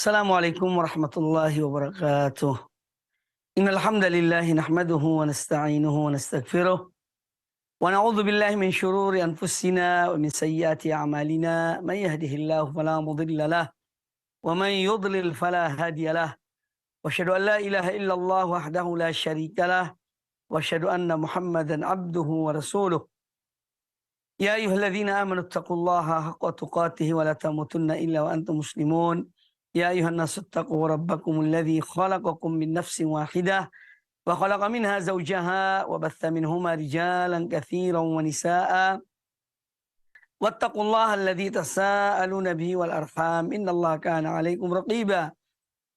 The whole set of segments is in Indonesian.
Assalamualaikum warahmatullahi wabarakatuh. Innal hamdalillah nahmaduhu wa nasta'inuhu wa nastaghfiruh wa na'udzu billahi min shururi anfusina wa min sayyiati a'malina. May yahdihillahu fala mudilla lah wa man yudlil fala hadiya lah. Wa asyhadu an la ilaha illallah wahdahu la syarika lah wa asyhadu anna Muhammadan abduhu wa rasuluh. Ya ayyuhalladzina amanu taqullaha haqqa tuqatih wa la tamutunna illa wa antum muslimun. Ya ayuhan nasu taqu rabbakumul ladzi khalaqakum min nafsin wahidah wa khalaqa minha zawjaha wa batha minhuma rijalan katsiran wa nisaa wattaqullaha alladzi tasaaluna bihi wal arham innallaha kana 'alaikum raqiba.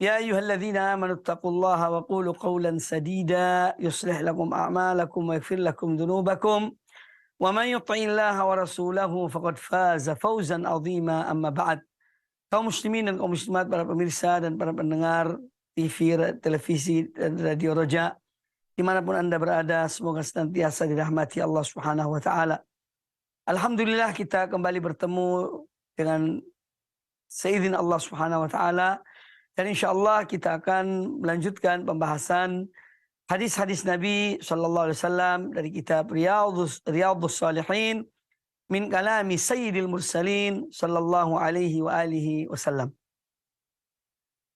Ya ayyuhalladzina amanu taqullaha wa qulu qawlan sadida yuslih lakum a'malakum wa yaghfir lakum dhunubakum wa man yuti'illaha wa rasulahu faqad faza fawzan 'azima. Amma ba'd. Kaum muslimin dan kaum muslimat, para pemirsa dan para pendengar TV, televisi, dan radio Roja, dimanapun Anda berada, semoga senantiasa dirahmati Allah Subhanahu wa Ta'ala. Alhamdulillah, kita kembali bertemu dengan seizin Allah Subhanahu wa Ta'ala, dan insya Allah kita akan melanjutkan pembahasan hadis-hadis Nabi Sallallahu Alaihi Wasallam dari kitab Riyadhus Salihin min kalami Sayyidil Mursalin sallallahu alaihi wa alihi wasallam.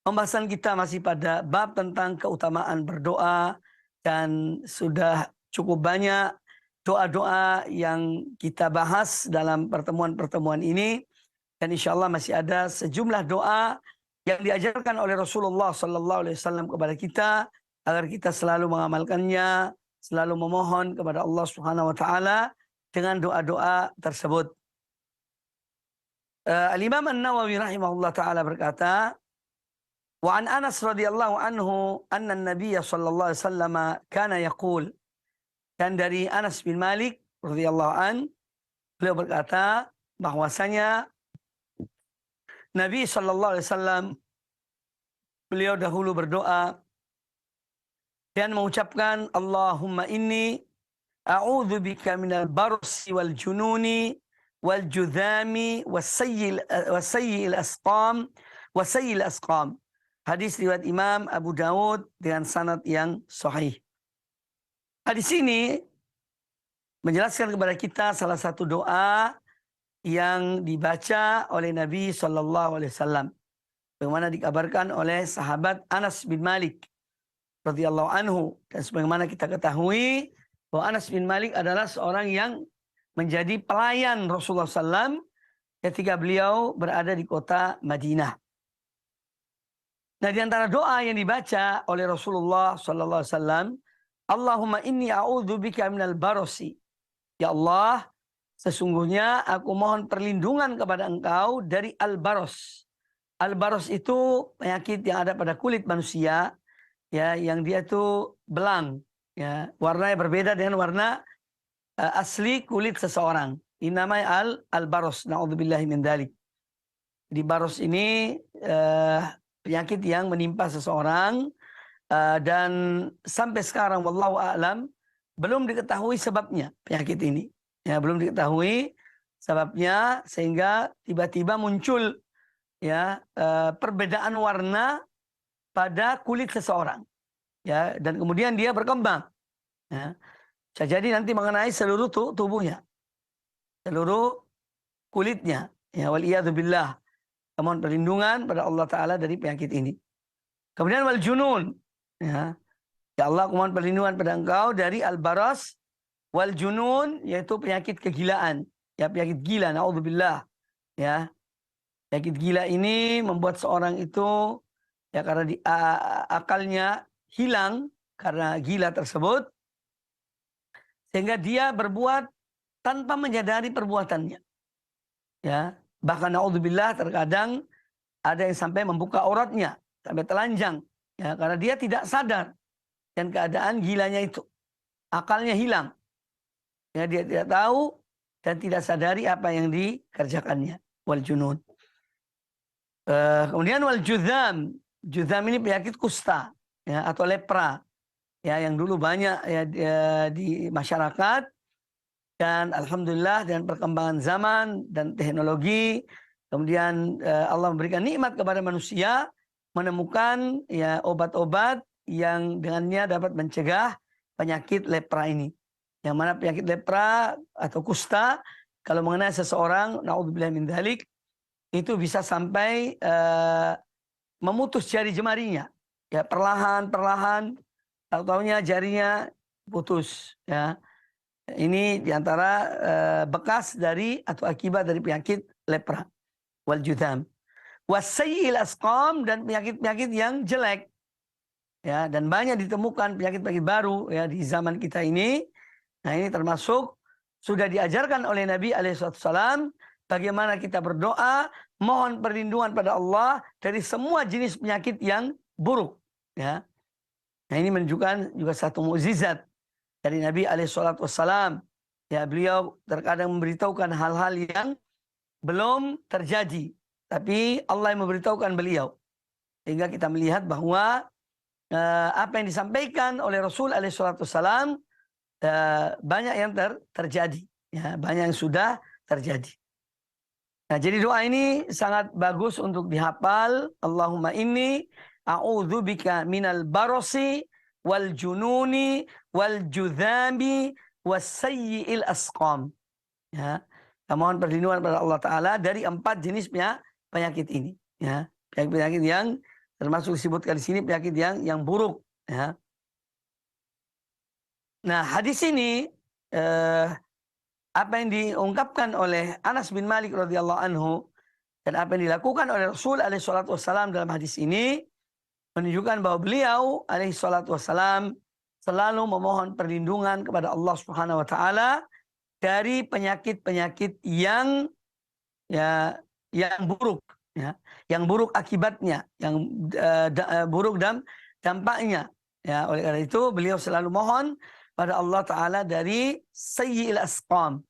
Pembahasan kita masih pada bab tentang keutamaan berdoa, dan sudah cukup banyak doa-doa yang kita bahas dalam pertemuan-pertemuan ini, dan insya Allah masih ada sejumlah doa yang diajarkan oleh Rasulullah sallallahu alaihi wasallam kepada kita agar kita selalu mengamalkannya, selalu memohon kepada Allah Subhanahu wa Ta'ala dengan doa-doa tersebut. Al-Imam An-Nawawi rahimahullah ta'ala berkata, wa an Anas radhiyallahu anhu anna an-nabiy sallallahu alaihi wasallam kana yaqul, dan dari Anas bin Malik radhiyallahu an, beliau berkata bahwasanya Nabi sallallahu alaihi wasallam, beliau dahulu berdoa dan mengucapkan, Allahumma inni a'udzu bika minal barsi wal jununi wal judhami wasayyi'il asqam. Hadis riwayat Imam Abu Dawud dengan sanad yang sahih. Hadis ini menjelaskan kepada kita salah satu doa yang dibaca oleh Nabi sallallahu alaihi wasallam, bagaimana dikabarkan oleh sahabat Anas bin Malik radhiyallahu anhu, dan sebagaimana kita ketahui bahwa Anas bin Malik adalah seorang yang menjadi pelayan Rasulullah SAW ketika beliau berada di kota Madinah. Nah, di antara doa yang dibaca oleh Rasulullah SAW, Allahumma inni a'udzubika minal barosi. Ya Allah, sesungguhnya aku mohon perlindungan kepada Engkau dari al-baros. Al-baros itu penyakit yang ada pada kulit manusia, ya, yang dia itu belang. Ya, warnanya berbeda dengan warna asli kulit seseorang. Ini namanya al-baros. Na'udzubillahi min dzalik. Di baros ini penyakit yang menimpa seseorang, dan sampai sekarang wallahu a'lam belum diketahui sebabnya penyakit ini. Ya, belum diketahui sebabnya, sehingga tiba-tiba muncul ya perbedaan warna pada kulit seseorang. Ya, dan kemudian dia berkembang. Ya, bisa jadi nanti mengenai seluruh tubuhnya, seluruh kulitnya. Ya, waliyadzubillah. Mohon perlindungan pada Allah Ta'ala dari penyakit ini. Kemudian wal junun. Ya, ya Allah, aku mohon perlindungan pada Engkau dari al-baras wal junun, yaitu penyakit kegilaan. Ya, penyakit gila. Na'udzubillah. Ya, penyakit gila ini membuat seorang itu, ya, karena akalnya hilang karena gila tersebut, sehingga dia berbuat tanpa menyadari perbuatannya. Ya, bahkan naudzubillah, terkadang ada yang sampai membuka auratnya, sampai telanjang, ya, karena dia tidak sadar dan keadaan gilanya itu, akalnya hilang. Ya, dia tidak tahu dan tidak sadari apa yang dikerjakannya. Wal junun. Kemudian wal judham. Judham ini penyakit kusta, ya, atau lepra, ya, yang dulu banyak ya di masyarakat, dan alhamdulillah dengan perkembangan zaman dan teknologi, kemudian Allah memberikan nikmat kepada manusia menemukan ya obat-obat yang dengannya dapat mencegah penyakit lepra ini. Yang mana penyakit lepra atau kusta kalau mengenai seseorang, naudzubillah min dzalik, itu bisa sampai memutus jari jemarinya. Ya, perlahan-perlahan tahu-taunya jarinya putus, ya. Ini diantara bekas dari atau akibat dari penyakit lepra wal judam. Wasayil asqam, dan penyakit-penyakit yang jelek. Ya, dan banyak ditemukan penyakit-penyakit baru ya di zaman kita ini. Nah, ini termasuk sudah diajarkan oleh Nabi alaihissalam bagaimana kita berdoa mohon perlindungan pada Allah dari semua jenis penyakit yang buruk, ya. Nah, ini menunjukkan juga satu mukjizat dari Nabi alaihissalam. Ya, beliau terkadang memberitahukan hal-hal yang belum terjadi, tapi Allah yang memberitahukan beliau. Sehingga kita melihat bahwa apa yang disampaikan oleh Rasul alaihissalam banyak yang terjadi, ya, banyak yang sudah terjadi. Nah, jadi doa ini sangat bagus untuk dihafal. Allahumma inni a'udzubika minal barasi wal jununi wal judhami wassayyi'il asqam. Ya, kita mohon perlindungan pada Allah Ta'ala dari 4 jenisnya penyakit ini. Ya, penyakit-penyakit yang termasuk disebutkan di sini penyakit yang buruk. Ya. Nah, hadis ini apa yang diungkapkan oleh Anas bin Malik radhiyallahu anhu dan apa yang dilakukan oleh Rasul alaihi salatu wasallam dalam hadis ini menunjukkan bahwa beliau alaihi salatu wasallam selalu memohon perlindungan kepada Allah Subhanahu wa taala dari penyakit-penyakit yang buruk, ya, yang buruk akibatnya, yang buruk dampaknya. Ya, oleh karena itu beliau selalu mohon pada Allah Ta'ala dari sayyi'il asqam,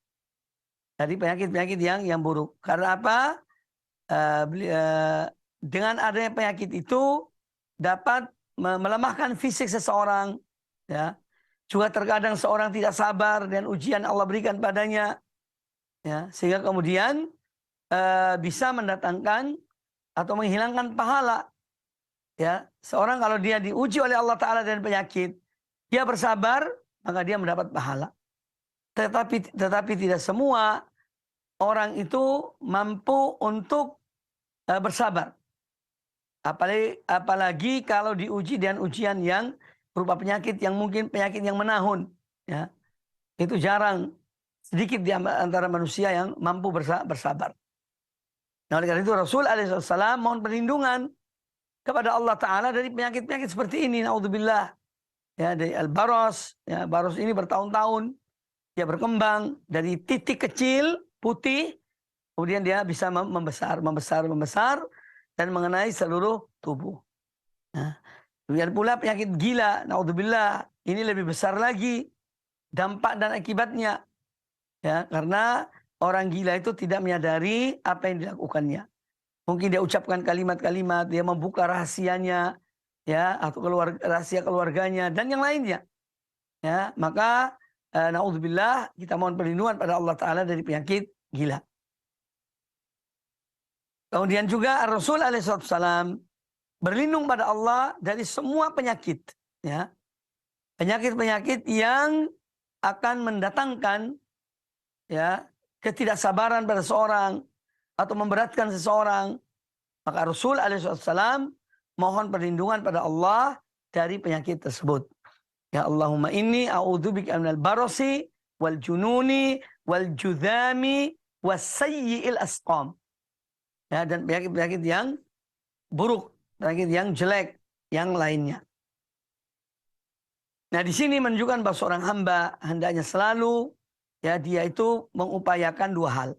dari penyakit-penyakit yang buruk. Karena apa? Dengan adanya penyakit itu dapat melemahkan fisik seseorang, ya. Juga terkadang seorang tidak sabar dan ujian Allah berikan padanya, ya, sehingga kemudian bisa mendatangkan atau menghilangkan pahala. Ya, seorang kalau dia diuji oleh Allah Ta'ala dengan penyakit, dia bersabar, maka dia mendapat pahala. Tetapi tidak semua orang itu mampu untuk bersabar. Apalagi kalau diuji dengan ujian yang berupa penyakit yang mungkin penyakit yang menahun. Ya. Itu jarang, sedikit di antara manusia yang mampu bersabar. Nah, oleh karena itu Rasul alaihissalam mohon perlindungan kepada Allah Ta'ala dari penyakit-penyakit seperti ini. Naudzubillah. Ya, dari al-baros, ya, baros ini bertahun-tahun dia berkembang dari titik kecil putih, kemudian dia bisa membesar dan mengenai seluruh tubuh. Nah, kemudian pula penyakit gila, naudzubillah, ini lebih besar lagi dampak dan akibatnya, ya, karena orang gila itu tidak menyadari apa yang dilakukannya. Mungkin dia ucapkan kalimat-kalimat, dia membuka rahasianya, ya, atau rahasia keluarganya dan yang lainnya. Ya, maka naudzubillah kita mohon perlindungan pada Allah Ta'ala dari penyakit gila. Kemudian juga Rasul alaihissalam berlindung pada Allah dari semua penyakit, ya, penyakit-penyakit yang akan mendatangkan, ya, ketidaksabaran pada seorang atau memberatkan seseorang. Maka Rasul alaihissalam mohon perlindungan pada Allah dari penyakit tersebut. Ya Allahumma inni a'udzubika minal barasi wal jununi wal judhami wassayyi'il asqam. Ya, dan penyakit-penyakit yang buruk, penyakit yang jelek, yang lainnya. Nah, di sini menunjukkan bahwa seorang hamba hendaknya selalu, ya, dia itu mengupayakan 2 hal.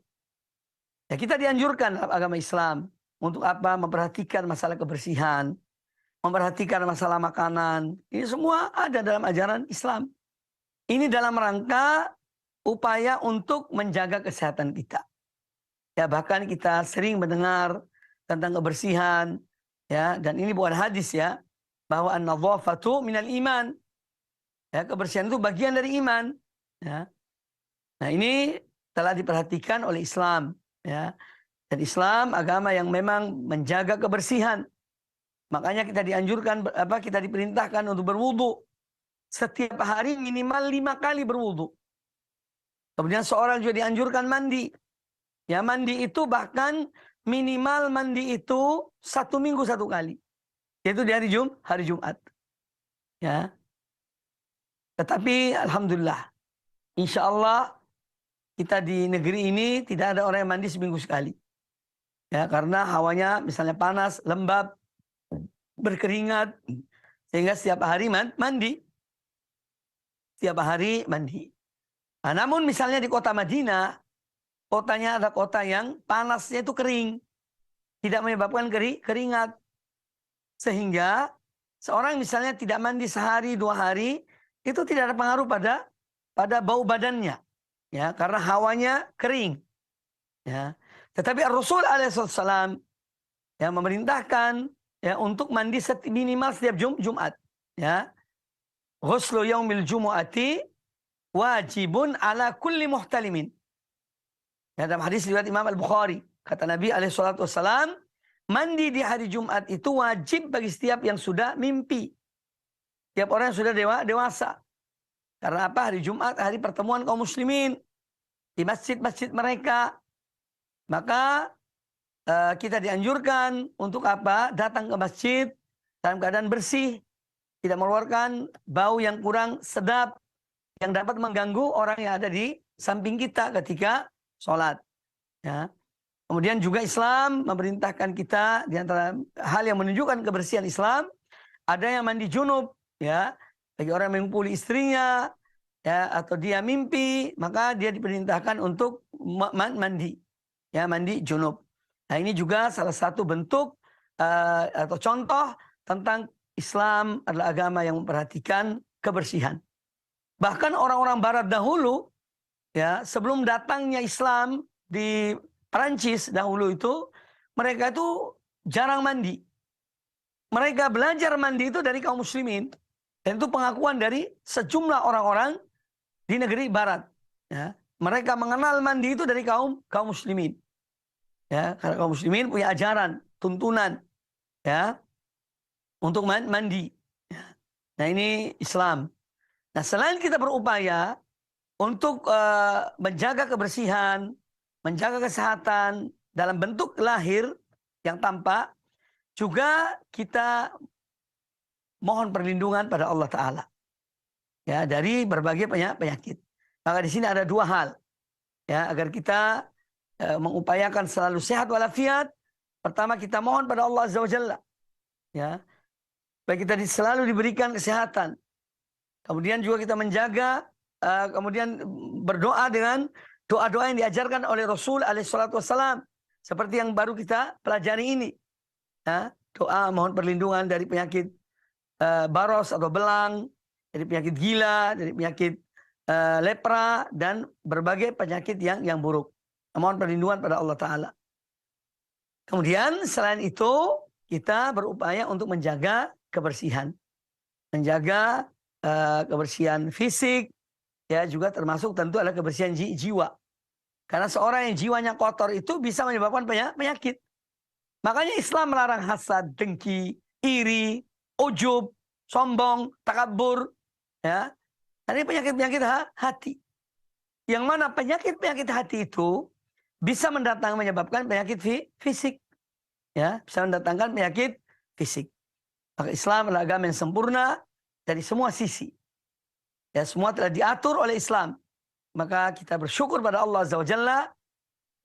Ya, kita dianjurkan dalam agama Islam untuk apa? Memperhatikan masalah kebersihan, memperhatikan masalah makanan. Ini semua ada dalam ajaran Islam. Ini dalam rangka upaya untuk menjaga kesehatan kita. Ya, bahkan kita sering mendengar tentang kebersihan, ya, dan ini bukan hadis, ya, bahwa an-nadhafatu minal iman. Ya, kebersihan itu bagian dari iman, ya. Nah, ini telah diperhatikan oleh Islam, ya. Dan Islam agama yang memang menjaga kebersihan. Makanya kita dianjurkan, kita diperintahkan untuk berwudu. Setiap hari minimal 5 kali berwudu. Kemudian seorang juga dianjurkan mandi. Ya, mandi itu bahkan minimal mandi itu 1 minggu 1 kali. Yaitu di hari Jumat. Ya. Tetapi alhamdulillah, insya Allah kita di negeri ini tidak ada orang yang mandi seminggu sekali. Ya, karena hawanya misalnya panas, lembab, berkeringat, sehingga setiap hari mandi. Setiap hari mandi. Nah, namun misalnya di kota Madinah, kotanya ada kota yang panasnya itu kering. Tidak menyebabkan keringat. Sehingga seorang misalnya tidak mandi sehari, 2 hari, itu tidak ada pengaruh pada bau badannya. Ya, karena hawanya kering. Ya. Tetapi Rasul alaihissalam ya memerintahkan ya untuk mandi minimal setiap Jumat. Ya. Ghuslu yaumil jumu'ati wajibun ala kulli muhtalimin. Ya, dalam hadis riwayat Imam Al-Bukhari, kata Nabi alaihissalam, mandi di hari Jumat itu wajib bagi setiap yang sudah mimpi. Setiap orang yang sudah dewasa. Karena apa? Hari Jumat, hari pertemuan kaum muslimin di masjid-masjid mereka. Maka kita dianjurkan untuk apa? Datang ke masjid dalam keadaan bersih, tidak mengeluarkan bau yang kurang sedap yang dapat mengganggu orang yang ada di samping kita ketika sholat. Ya. Kemudian juga Islam memerintahkan kita, di antara hal yang menunjukkan kebersihan Islam, ada yang mandi junub, ya, bagi orang yang mengumpuli istrinya, ya, atau dia mimpi, maka dia diperintahkan untuk mandi, ya, mandi junub. Nah, ini juga salah satu bentuk atau contoh tentang Islam adalah agama yang memperhatikan kebersihan. Bahkan orang-orang Barat dahulu, ya, sebelum datangnya Islam di Perancis dahulu itu, mereka itu jarang mandi. Mereka belajar mandi itu dari kaum muslimin. Dan itu pengakuan dari sejumlah orang-orang di negeri Barat. Ya. Mereka mengenal mandi itu dari kaum muslimin. Ya, karena kaum muslimin punya ajaran, tuntunan, ya, untuk mandi. Nah, ini Islam. Nah, selain kita berupaya untuk menjaga kebersihan, menjaga kesehatan dalam bentuk lahir yang tampak, juga kita mohon perlindungan pada Allah Ta'ala, ya, dari berbagai penyakit. Maka di sini ada 2 hal, ya, agar kita mengupayakan selalu sehat walafiat. Pertama, kita mohon pada Allah Azza wa Jalla, ya, supaya kita selalu diberikan kesehatan. Kemudian juga kita menjaga, kemudian berdoa dengan doa-doa yang diajarkan oleh Rasul alaihissalam, seperti yang baru kita pelajari ini. Ya, doa mohon perlindungan dari penyakit baros atau belang, dari penyakit gila, dari penyakit lepra, dan berbagai penyakit yang buruk. Mohon perlindungan pada Allah Ta'ala. Kemudian selain itu, kita berupaya untuk menjaga kebersihan. Menjaga kebersihan fisik, ya, juga termasuk tentu adalah kebersihan jiwa. Karena seorang yang jiwanya kotor itu bisa menyebabkan penyakit. Makanya Islam melarang hasad, dengki, iri, ujub, sombong, takabur, ya. Ini penyakit-penyakit hati. Yang mana penyakit-penyakit hati itu bisa menyebabkan penyakit fisik, ya, bisa mendatangkan penyakit fisik. Maka Islam adalah agama yang sempurna dari semua sisi. Ya, semua telah diatur oleh Islam. Maka kita bersyukur pada Allah Azza wa Jalla.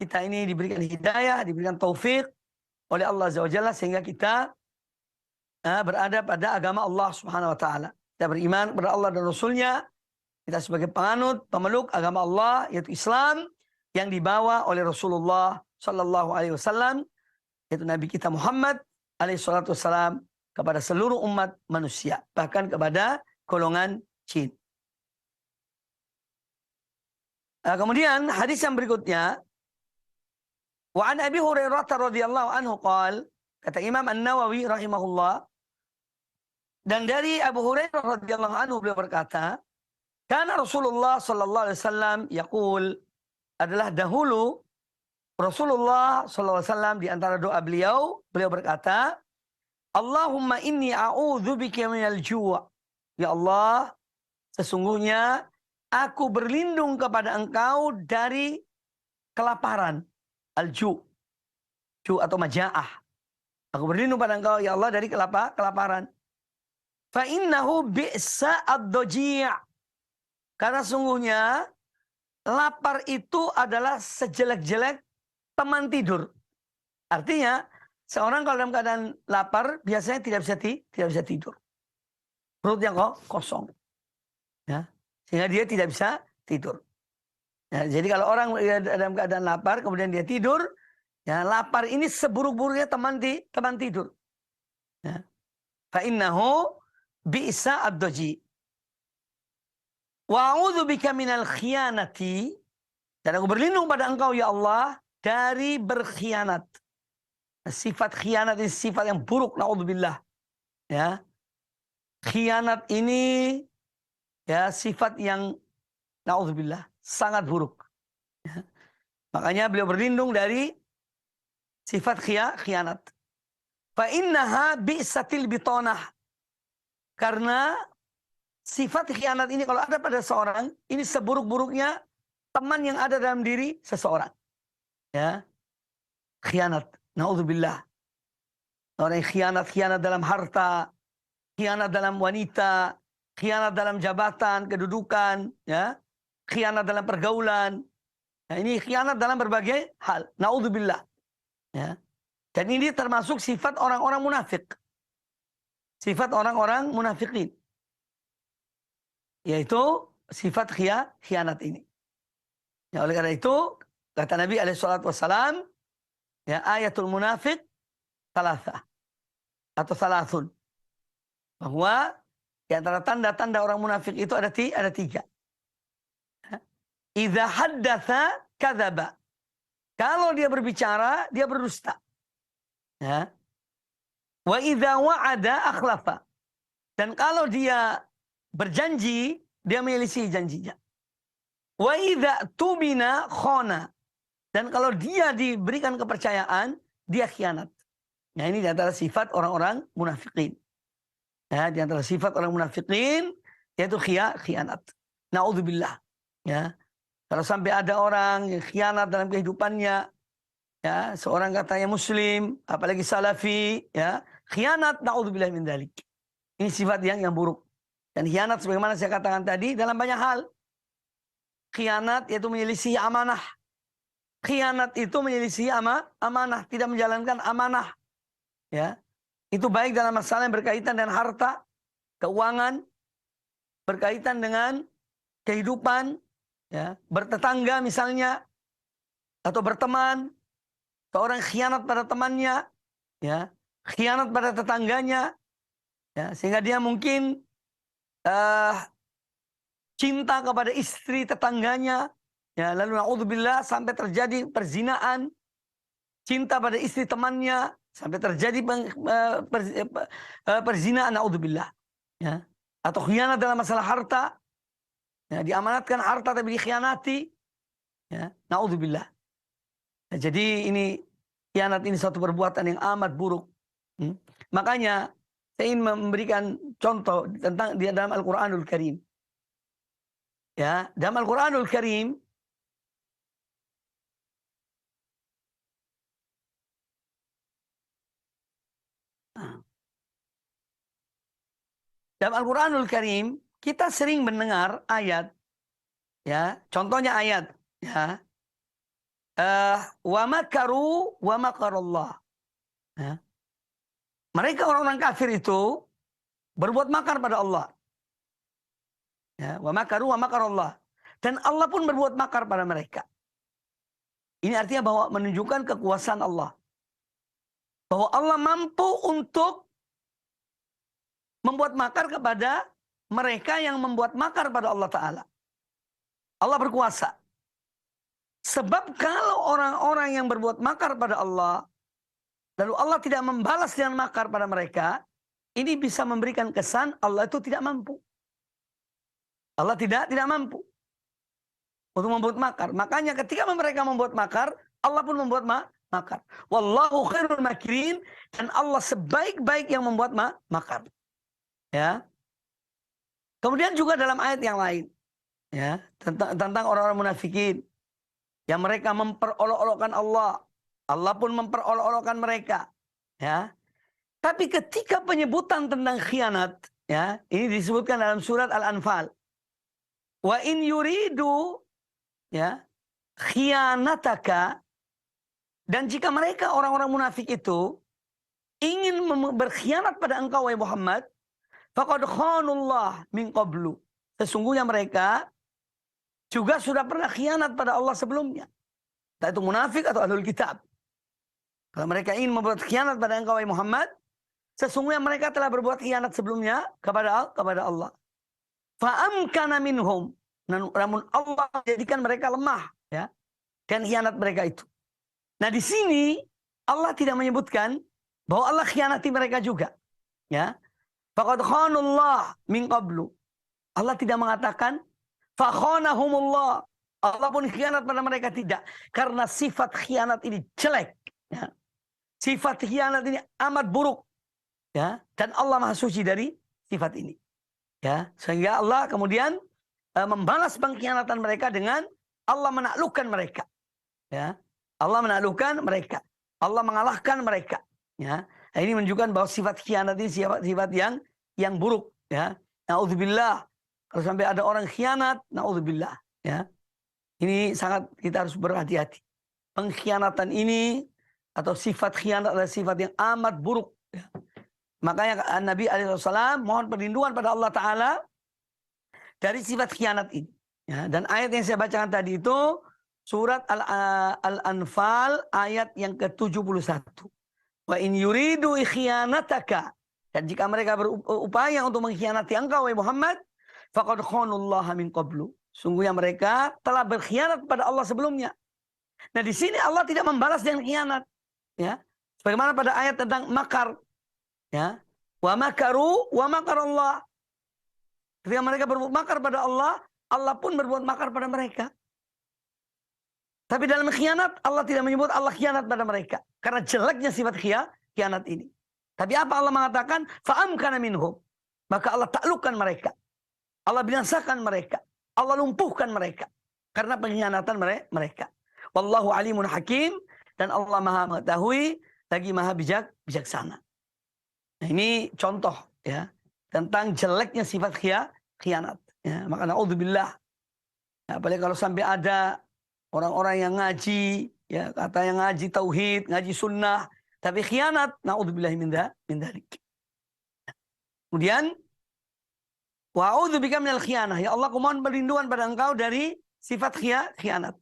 Kita ini diberikan hidayah, diberikan taufik oleh Allah Azza wa Jalla, sehingga kita berada pada agama Allah Subhanahu wa Ta'ala. Kita beriman kepada Allah dan Rasulnya. Kita sebagai penganut, pemeluk agama Allah, yaitu Islam, yang dibawa oleh Rasulullah Sallallahu Alaihi Wasallam, yaitu Nabi kita Muhammad Alaihi Wasallam, kepada seluruh umat manusia, bahkan kepada golongan jin. Kemudian hadis yang berikutnya, wa an Abi Hurairah radhiyallahu anhu qala, kata Imam An-Nawawi rahimahullah, dan dari Abu Hurairah radhiyallahu anhu beliau berkata, karena Rasulullah sallallahu alaihi wasallam yaqul, adalah dahulu Rasulullah sallallahu alaihi wasallam di antara doa beliau berkata, Allahumma inni a'udzubika minal ju'. Ya Allah, sesungguhnya aku berlindung kepada Engkau dari kelaparan. Al-ju'. Ju' atau maja'ah. Aku berlindung pada Engkau ya Allah dari kelaparan. Fa innahu bi'sa ad-daji'. Karena sungguhnya lapar itu adalah sejelek-jelek teman tidur. Artinya, seorang kalau dalam keadaan lapar biasanya tidak bisa tidur. Perutnya kosong. Ya. Sehingga dia tidak bisa tidur. Ya, jadi kalau orang dalam keadaan lapar kemudian dia tidur, ya lapar ini seburuk-buruknya teman tidur. Ya. Fa innahu bi'sa ad-daji. Wa a'udzubika minal khiyanati. Dan aku berlindung pada Engkau ya Allah dari berkhianat. Sifat khianat ini sifat yang buruk, naudzubillah. Ya. Khianat ini ya sifat yang naudzubillah sangat buruk. Ya. Makanya beliau berlindung dari sifat khianat. Fa innaha bi'satil bitonah. Karena sifat khianat ini kalau ada pada seorang, ini seburuk-buruknya teman yang ada dalam diri seseorang. Ya. Khianat. Naudzubillah. Orang yang khianat dalam harta, khianat dalam wanita, khianat dalam jabatan, kedudukan, ya. Khianat dalam pergaulan. Nah, ini khianat dalam berbagai hal. Naudzubillah. Ya. Dan ini termasuk sifat orang-orang munafik. Sifat orang-orang munafikin. Yaitu sifat khianat ini. Ya, oleh karena itu, kata Nabi SAW, ya, ayatul munafik salasah atau salasun. Bahwa di antara tanda-tanda orang munafik itu ada tiga. Idza haddatsa kadzaba. Kalau dia berbicara, dia berdusta. Ya. Wa idza wa'ada akhlafa. Dan kalau dia berjanji, dia menyelisihi janjinya. Wa idza tumina khana. Dan kalau dia diberikan kepercayaan, dia khianat. Nah, ini di antara sifat orang-orang munafikin. Ya, di antara sifat orang munafikin yaitu khianat. Naudzubillah. Ya. Kalau sampai ada orang yang khianat dalam kehidupannya, ya, seorang katanya muslim, apalagi salafi, ya, khianat, naudzubillah min dzalik. Ini sifat yang buruk. Dan khianat sebagaimana saya katakan tadi dalam banyak hal. Khianat yaitu menyelisih amanah. Khianat itu menyelisih amanah, tidak menjalankan amanah. Ya. Itu baik dalam masalah yang berkaitan dengan harta, keuangan, berkaitan dengan kehidupan, ya, bertetangga misalnya, atau berteman. Seorang khianat pada temannya, ya, khianat pada tetangganya, ya, sehingga dia mungkin cinta kepada istri tetangganya, ya, lalu naudzubillah sampai terjadi perzinaan, cinta pada istri temannya sampai terjadi perzinaan, naudzubillah, ya, atau khianat dalam masalah harta, ya, diamanatkan harta tapi dikhianati, ya, naudzubillah. Ya, jadi ini khianat ini suatu perbuatan yang amat buruk. Makanya saya ingin memberikan contoh tentang di dalam Al-Quranul Karim. Ya, dalam Al-Quranul Karim kita sering mendengar ayat, ya, contohnya ayat, ya, wa makaru wa makarallah. Ya. Mereka orang-orang kafir itu berbuat makar pada Allah. Ya, wa makaru wa makarallah. Dan Allah pun berbuat makar pada mereka. Ini artinya bahwa menunjukkan kekuasaan Allah. Bahwa Allah mampu untuk membuat makar kepada mereka yang membuat makar pada Allah Ta'ala. Allah berkuasa. Sebab kalau orang-orang yang berbuat makar pada Allah, lalu Allah tidak membalas dengan makar pada mereka, ini bisa memberikan kesan Allah itu tidak mampu. Allah tidak mampu untuk membuat makar. Makanya ketika mereka membuat makar, Allah pun membuat makar. Wallahu khairul makirin, dan Allah sebaik-baik yang membuat makar. Ya. Kemudian juga dalam ayat yang lain, ya, tentang orang-orang munafikin yang mereka memperolok-olokkan Allah. Allah pun memperolok-olokkan mereka. Ya. Tapi ketika penyebutan tentang khianat, ya, ini disebutkan dalam surat Al-Anfal. Wa in yuridu, ya, khianataka, dan jika mereka orang-orang munafik itu ingin berkhianat pada engkau wahai Muhammad, faqad khanullah min qablu. Sesungguhnya mereka juga sudah pernah khianat pada Allah sebelumnya. Entah itu munafik atau ahlul kitab. Kalau mereka ingin membuat khianat pada engkau wahai Muhammad, sesungguhnya mereka telah berbuat khianat sebelumnya kepada Allah. Fa'amkana minhum. Namun Allah menjadikan mereka lemah, ya, dan khianat mereka itu. Nah, di sini Allah tidak menyebutkan bahwa Allah khianati mereka juga, ya. Faqad khanullah min qablu. Allah tidak mengatakan fa khanahumullah. Allah pun khianat pada mereka, tidak, karena sifat khianat ini jelek, ya. Sifat khianat ini amat buruk, ya, dan Allah Maha Suci dari sifat ini, ya. Sehingga Allah kemudian membalas pengkhianatan mereka dengan Allah menaklukkan mereka, ya. Allah menaklukkan mereka, Allah mengalahkan mereka, ya. Nah, ini menunjukkan bahwa sifat khianat ini sifat yang buruk, ya. Naudzubillah, kalau sampai ada orang khianat, naudzubillah, ya. Ini sangat kita harus berhati-hati. Pengkhianatan ini atau sifat khianat adalah sifat yang amat buruk, ya. Makanya Nabi SAW mohon perlindungan pada Allah Ta'ala dari sifat khianat ini, ya. Dan ayat yang saya bacakan tadi itu surat Al-Anfal ayat yang ke-71. Wa in yuridu ikhianataka, dan jika mereka berupaya untuk mengkhianati engkau wahai Muhammad, faqad khanullaha min qablu. Sungguhnya mereka telah berkhianat pada Allah sebelumnya. Nah, di sini Allah tidak membalas dengan khianat, ya. Sebagaimana pada ayat tentang makar, ya. Wa makaru wa makarallah. Ketika mereka berbuat makar pada Allah, Allah pun berbuat makar pada mereka. Tapi dalam khianat, Allah tidak menyebut Allah khianat pada mereka, karena jeleknya sifat khianat ini. Tapi apa Allah mengatakan? Fa'amkana minhum. Maka Allah taklukkan mereka. Allah binasakan mereka. Allah lumpuhkan mereka karena pengkhianatan mereka. Wallahu alimun hakim, dan Allah Maha mengetahui lagi Maha bijaksana. Nah, ini contoh, ya, tentang jeleknya sifat khianat, ya. Maka naudzubillah. Apalagi kalau sampai ada orang-orang yang ngaji, ya, kata yang ngaji tauhid, ngaji sunnah, tapi khianat, naudzubillah min dzalik. Kemudian wa'udzubika minal khianah, ya Allah, aku mohon perlindungan pada engkau dari sifat khianat.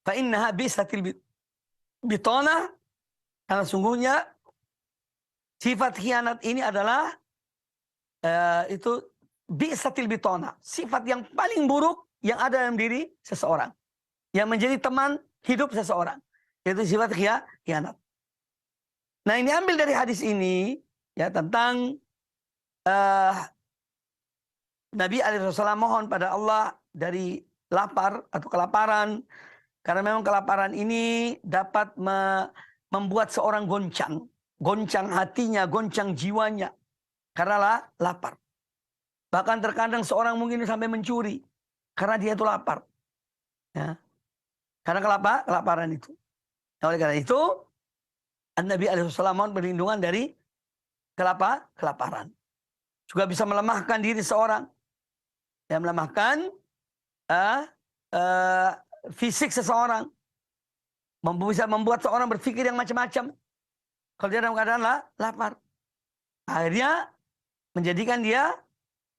Fa innaha bisatil bitanah, karena sungguhnya sifat khianat ini adalah itu bisatil bitanah, sifat yang paling buruk yang ada dalam diri seseorang, yang menjadi teman hidup seseorang, yaitu sifat khianat. Nah, ini ambil dari hadis ini, ya, tentang Nabi SAW mohon pada Allah dari lapar atau kelaparan, karena memang kelaparan ini dapat membuat seorang goncang hatinya, goncang jiwanya, karena lapar. Bahkan terkadang seorang mungkin sampai mencuri karena dia itu lapar, ya. Karena kelaparan itu. Nah, oleh karena itu, Nabi SAW mohon perlindungan dari kelaparan. Juga bisa melemahkan diri seorang, ya, melemahkan fisik seseorang, bisa membuat seorang berpikir yang macam-macam kalau dia dalam keadaan lapar. Akhirnya menjadikan dia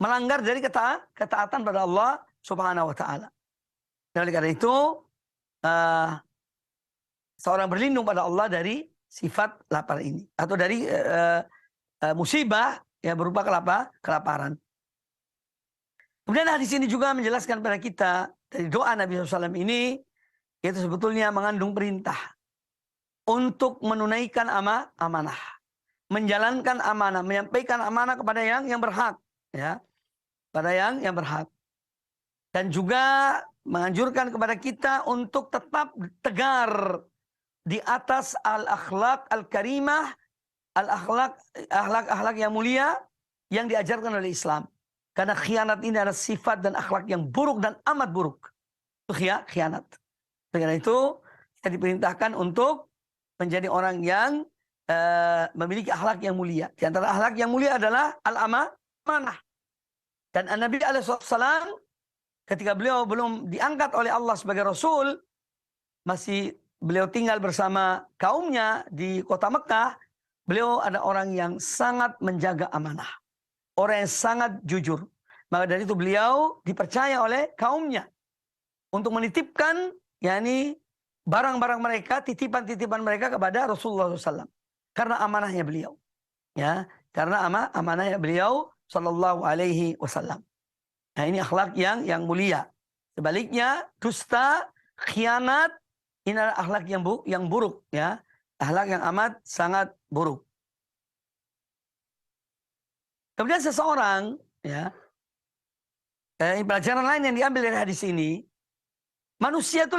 melanggar dari ketaatan pada Allah Subhanahu wa Ta'ala. Dan oleh karena itu, seorang berlindung pada Allah dari sifat lapar ini, atau dari musibah, ya, berupa kelaparan. Kemudian hadis ini juga menjelaskan pada kita dari doa Nabi SAW ini, yaitu sebetulnya mengandung perintah untuk menunaikan amanah, menjalankan amanah, menyampaikan amanah kepada yang berhak, ya, pada yang berhak. Dan juga menganjurkan kepada kita untuk tetap tegar di atas al-akhlak al-karimah, akhlak yang mulia yang diajarkan oleh Islam. Karena khianat ini adalah sifat dan akhlak yang buruk dan amat buruk. Itu khianat. Karena itu kita diperintahkan untuk menjadi orang yang memiliki akhlak yang mulia. Di antara akhlak yang mulia adalah al-amanah. Dan Nabi alaihissalam ketika beliau belum diangkat oleh Allah sebagai Rasul, masih beliau tinggal bersama kaumnya di kota Mekah, beliau ada orang yang sangat menjaga amanah. Orang yang sangat jujur. Maka dari itu beliau dipercaya oleh kaumnya untuk menitipkan yakni barang-barang mereka, titipan-titipan mereka kepada Rasulullah SAW. Karena amanahnya beliau. Ya, karena amanahnya beliau Sallallahu Alaihi Wasallam. Nah, ini akhlak yang mulia. Sebaliknya, dusta, khianat, ini adalah akhlak yang buruk. Ya, akhlak yang amat sangat buruk. Kemudian seseorang, ya, pelajaran lain yang diambil dari hadis ini, manusia itu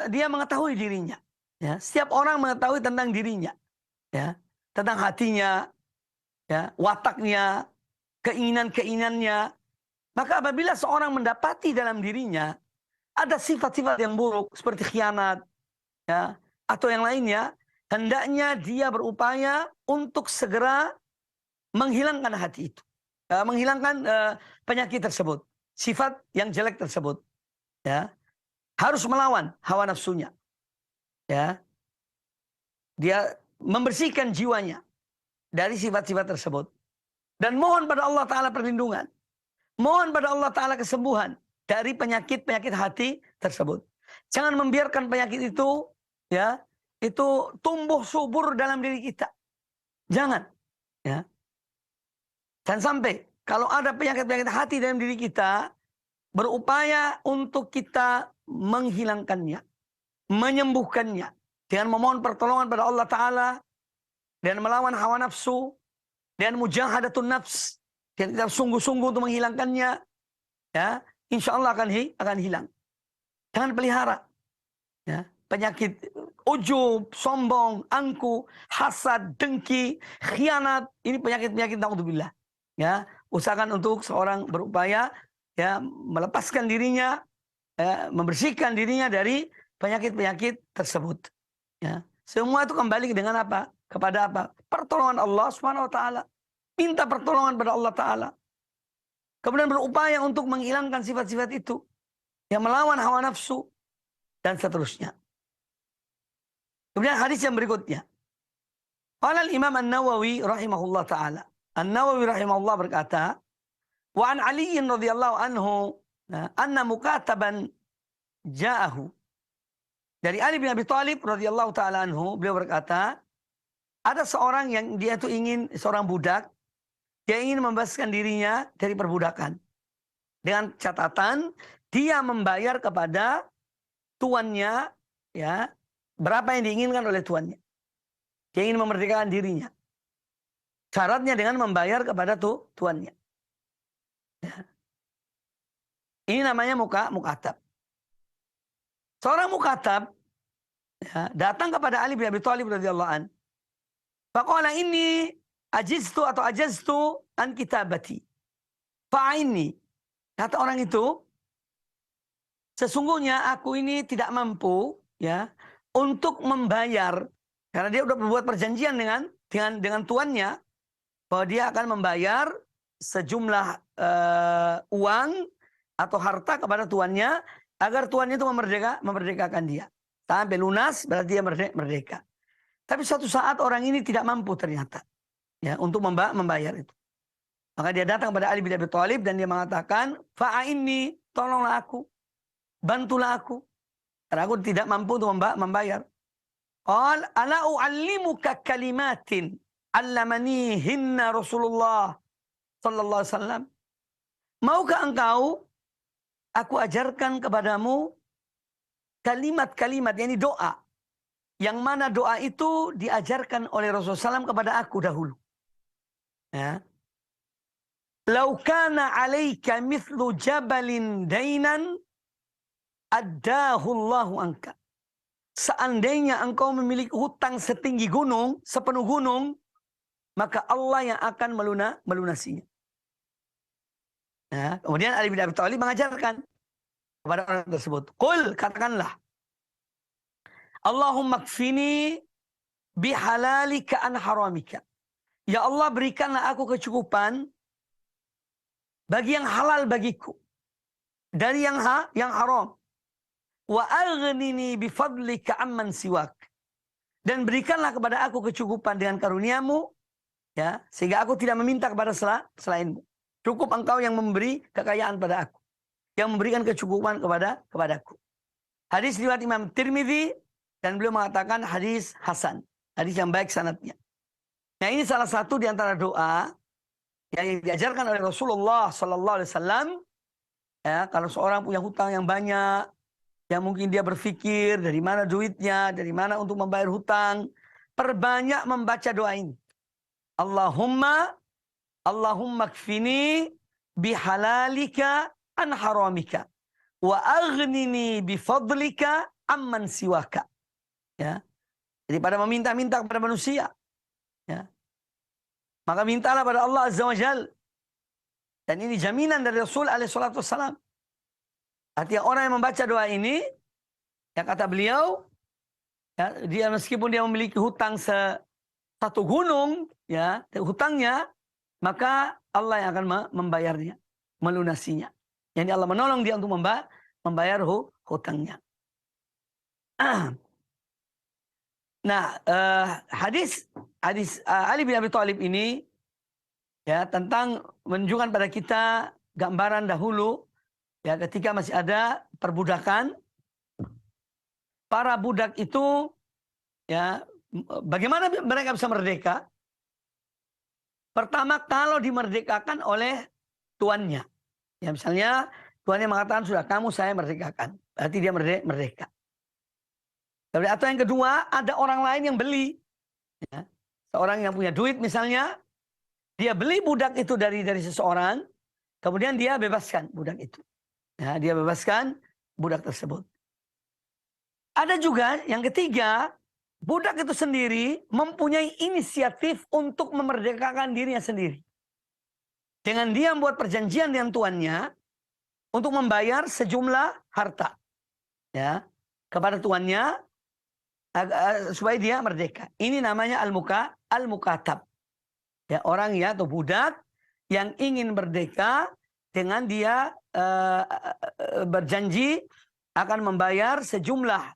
dia mengetahui dirinya. Ya, setiap orang mengetahui tentang dirinya, ya, tentang hatinya, ya, wataknya, keinginan-keinginannya. Maka apabila seorang mendapati dalam dirinya ada sifat-sifat yang buruk seperti khianat, ya, atau yang lainnya, hendaknya dia berupaya untuk segera menghilangkan hati itu, menghilangkan penyakit tersebut, sifat yang jelek tersebut, ya, harus melawan hawa nafsunya, ya, dia membersihkan jiwanya dari sifat-sifat tersebut dan mohon pada Allah Taala perlindungan, mohon pada Allah Taala kesembuhan dari penyakit-penyakit hati tersebut. Jangan membiarkan penyakit itu, ya, itu tumbuh subur dalam diri kita. Jangan, ya. Dan sampai kalau ada penyakit-penyakit hati dalam diri kita, berupaya untuk kita menghilangkannya, menyembuhkannya dengan memohon pertolongan pada Allah Ta'ala, dan melawan hawa nafsu, dan mujahadatun nafs, dan kita sungguh-sungguh untuk menghilangkannya, ya, insya Allah akan hilang. Jangan pelihara, ya, penyakit ujub, sombong, angku, hasad, dengki, khianat. Ini penyakit-penyakit naudzubillah. Ya, usahakan untuk seorang berupaya, ya, melepaskan dirinya, ya, membersihkan dirinya dari penyakit-penyakit tersebut. Ya, semua itu kembali dengan apa? Kepada apa? Pertolongan Allah Subhanahu wa taala. Minta pertolongan pada Allah Taala. Kemudian berupaya untuk menghilangkan sifat-sifat itu, yang melawan hawa nafsu dan seterusnya. Kemudian hadis yang berikutnya. Qala al-Imam An-Nawawi rahimahullah taala. An-Nawawi rahimahullah berkata, wa an Ali radhiyallahu anhu anna mukataban ja'ahu. Dari Ali bin Abi Thalib radhiyallahu taala anhu, beliau berkata, ada seorang yang dia itu ingin, seorang budak, dia ingin membebaskan dirinya dari perbudakan. Dengan catatan dia membayar kepada tuannya, ya, berapa yang diinginkan oleh tuannya. Dia ingin memerdekakan dirinya. Syaratnya dengan membayar kepada tuannya. Ya. Ini namanya mukatab. Seorang mukatab, ya, datang kepada Ali bin Abi Thalib radhiyallahu an. Faqala inni ajiztu an kitabati. Fa'inni. Kata orang itu, sesungguhnya aku ini tidak mampu, ya, untuk membayar, karena dia sudah membuat perjanjian dengan tuannya bahwa dia akan membayar sejumlah uang atau harta kepada tuannya agar tuannya itu memerdekakan dia sampai lunas, berarti dia merdeka. Tapi suatu saat orang ini tidak mampu ternyata, ya, untuk membayar itu. Maka dia datang kepada Ali bin Abi Thalib dan dia mengatakan, fa'inni, tolonglah aku, bantulah aku, karena aku tidak mampu untuk membayar. Qal ala u'allimuka kalimatin 'allamanihinna Rasulullah sallallahu alaihi wasallam. Maukah engkau aku ajarkan kepadamu kalimat-kalimat, yakni doa, yang mana doa itu diajarkan oleh Rasulullah SAW kepada aku dahulu. Ya. Lau kana 'alaika mithlu jabalin dainan addahu Allahu anka. seandainya engkau memiliki hutang setinggi gunung, sepenuh gunung, maka Allah yang akan melunasinya. Nah, kemudian Ali bin Abi Thalib mengajarkan kepada orang tersebut, "Qul," katakanlah, "Allahumma kfini bihalalika an haramika." Ya Allah, berikanlah aku kecukupan bagi yang halal bagiku dari yang haram. Wa aghnini bifadlika amman siwak. Dan berikanlah kepada aku kecukupan dengan karuniamu, ya, sehingga aku tidak meminta kepada selainmu. Cukup engkau yang memberi kekayaan pada aku, yang memberikan kecukupan kepadaku. Hadis riwayat Imam Tirmidzi, dan beliau mengatakan hadis hasan, hadis yang baik sanadnya. Nah, ini salah satu di antara doa yang diajarkan oleh Rasulullah Sallallahu Alaihi Wasallam. Ya, kalau seorang punya hutang yang banyak, yang mungkin dia berpikir dari mana duitnya, dari mana untuk membayar hutang, perbanyak membaca doa ini. Allahumma kfini bihalalika an haramika wa aghnini bifadlika amman siwaka. Ya. Jadi pada meminta-minta kepada manusia, ya, maka mintalah pada Allah Azza wa Jal. Dan ini jaminan dari Rasul alaihi salatu wassalam. Artinya orang yang membaca doa ini, yang kata beliau, ya, dia meskipun dia memiliki hutang satu gunung, ya, hutangnya, maka Allah yang akan membayarnya, melunasinya. Jadi Allah menolong dia untuk membayar hutangnya. Nah, hadis Ali bin Abi Thalib ini, ya, tentang menunjukkan pada kita gambaran dahulu, ya, ketika masih ada perbudakan, para budak itu, ya, bagaimana mereka bisa merdeka? Pertama, kalau dimerdekakan oleh tuannya, ya, misalnya tuannya mengatakan sudah kamu saya merdekakan, berarti dia merdeka. Atau yang kedua, ada orang lain yang beli, ya. Seorang yang punya duit misalnya, dia beli budak itu dari seseorang, kemudian dia bebaskan budak itu, ya, dia bebaskan budak tersebut. Ada juga yang ketiga, budak itu sendiri mempunyai inisiatif untuk memerdekakan dirinya sendiri. Dengan dia membuat perjanjian dengan tuannya untuk membayar sejumlah harta, ya, kepada tuannya supaya dia merdeka. Ini namanya al-mukatab. Ya, orang, ya, atau budak yang ingin merdeka dengan dia berjanji akan membayar sejumlah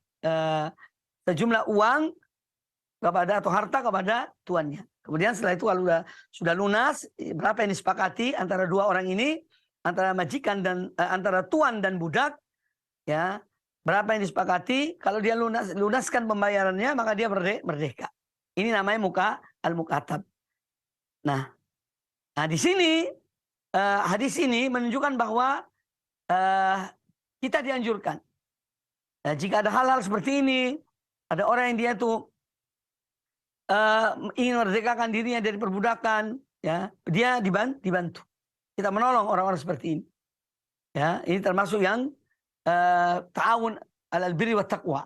uang kepada atau harta kepada tuannya. Kemudian setelah itu kalau sudah lunas, berapa yang disepakati antara dua orang ini, antara majikan dan antara tuan dan budak, ya, berapa yang disepakati, kalau dia lunaskan pembayarannya, maka dia merdeka. Ini namanya al-mukatab. Nah, di sini hadis ini menunjukkan bahwa kita dianjurkan, jika ada hal-hal seperti ini, ada orang yang dia tuh ingin merdekakan dirinya dari perbudakan, ya, dia dibantu. Kita menolong orang-orang seperti ini. Ya, ini termasuk yang ta'awun alal birri wat taqwa.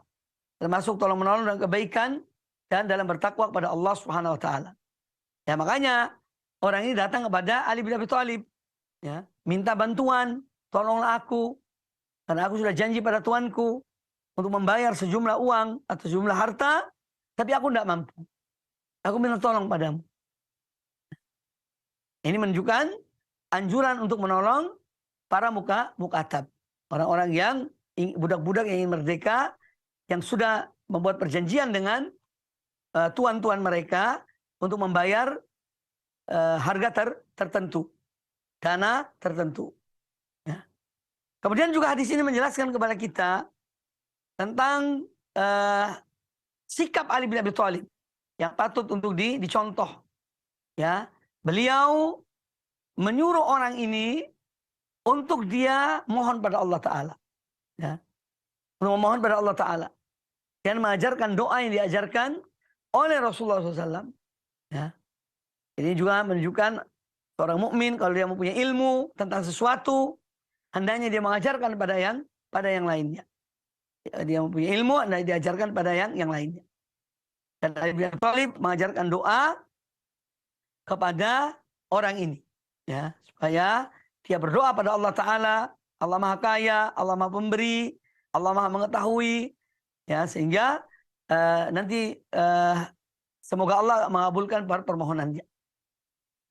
Termasuk tolong menolong dan kebaikan dan dalam bertakwa kepada Allah Subhanahu wa taala. Ya, makanya orang ini datang kepada Ali bin Abi Thalib, ya, minta bantuan, tolonglah aku karena aku sudah janji pada tuanku untuk membayar sejumlah uang atau sejumlah harta, tapi aku tidak mampu. Aku minta tolong padamu. Ini menunjukkan anjuran untuk menolong para mukatab. Orang-orang yang budak-budak yang ingin merdeka, yang sudah membuat perjanjian dengan tuan-tuan mereka untuk membayar harga tertentu, dana tertentu. Ya. Kemudian juga hadis ini menjelaskan kepada kita tentang sikap Ali bin Abi Thalib yang patut untuk dicontoh. Ya, beliau menyuruh orang ini untuk dia mohon pada Allah Ta'ala. Ya. Untuk memohon pada Allah Ta'ala. Dan mengajarkan doa yang diajarkan oleh Rasulullah SAW. Ya. Ini juga menunjukkan seorang mukmin kalau dia mempunyai ilmu tentang sesuatu, hendaknya dia mengajarkan pada yang lainnya. Dia mempunyai ilmu dan diajarkan pada yang lainnya. Dan Ali bin Abi Thalib mengajarkan doa kepada orang ini, ya, supaya dia berdoa pada Allah Ta'ala. Allah Maha Kaya, Allah Maha Pemberi, Allah Maha Mengetahui, ya, sehingga nanti semoga Allah mengabulkan permohonannya.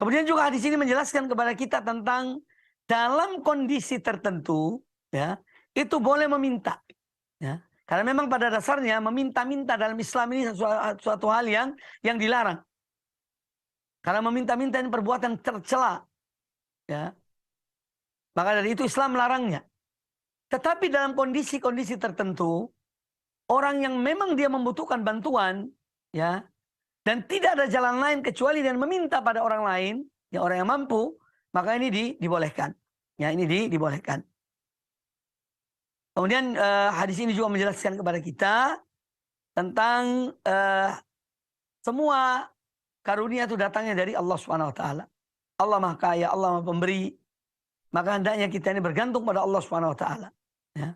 Kemudian juga hadis ini menjelaskan kepada kita tentang dalam kondisi tertentu, ya, itu boleh meminta, ya. Karena memang pada dasarnya meminta-minta dalam Islam ini suatu hal yang dilarang. Karena meminta-minta ini perbuatan tercela, ya. Maka dari itu Islam melarangnya. Tetapi dalam kondisi-kondisi tertentu, orang yang memang dia membutuhkan bantuan, ya, dan tidak ada jalan lain kecuali dan meminta pada orang lain, ya, orang yang mampu, maka ini dibolehkan. Ya, ini dibolehkan. Kemudian hadis ini juga menjelaskan kepada kita tentang semua karunia itu datangnya dari Allah Subhanahu wa taala. Allah Maha Kaya, Allah Maha Pemberi. Maka hendaknya kita ini bergantung pada Allah Subhanahu wa taala, ya.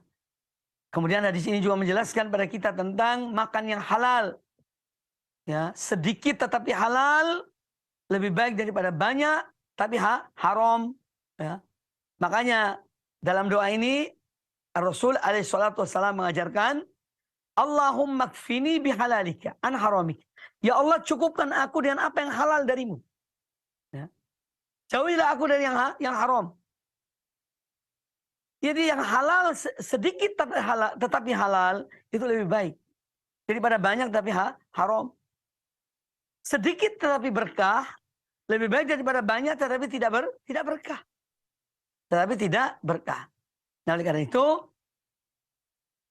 Kemudian hadis ini juga menjelaskan pada kita tentang makan yang halal. Ya, sedikit tetapi halal lebih baik daripada banyak tapi haram, ya. Makanya dalam doa ini Rasul alaihi salatu wassalam mengajarkan, Allahumma kfini bihalalika an haramika. Ya Allah, cukupkan aku dengan apa yang halal darimu. Ya. Jauhilah aku dari yang haram. Jadi yang halal sedikit tetapi halal itu lebih baik daripada banyak tapi haram. Sedikit tetapi berkah lebih baik daripada banyak tetapi tidak berkah. Tetapi tidak berkah. Nah, oleh karena itu,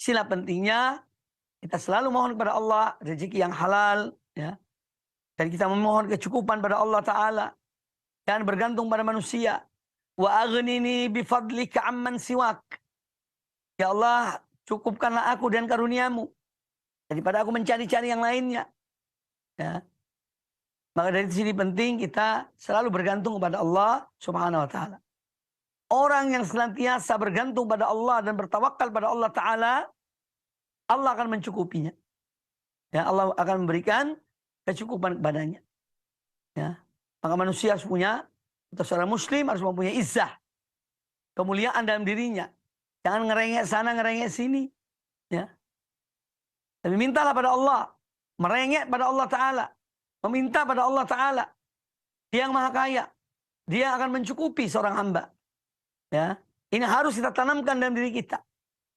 sila pentingnya kita selalu mohon kepada Allah rezeki yang halal, ya. Dan kita memohon kecukupan pada Allah Ta'ala. Dan bergantung pada manusia. Wa aghnini bifadlika amman siwak. Ya Allah, cukupkanlah aku dengan karuniamu daripada aku mencari-cari yang lainnya. Ya. Maka dari sini penting kita selalu bergantung kepada Allah Subhanahu wa Ta'ala. Orang yang senantiasa bergantung pada Allah dan bertawakal pada Allah Ta'ala, Allah akan mencukupinya. Ya, Allah akan memberikan kecukupan kepadanya. Ya. Maka manusia harus punya, atau seorang muslim harus mempunyai izzah, kemuliaan dalam dirinya. Jangan ngerengek sana, ngerengek sini. Ya. Tapi mintalah pada Allah. Merengek pada Allah Ta'ala. Meminta pada Allah Ta'ala. Dia yang Maha Kaya. Dia akan mencukupi seorang hamba. Ya, ini harus kita tanamkan dalam diri kita.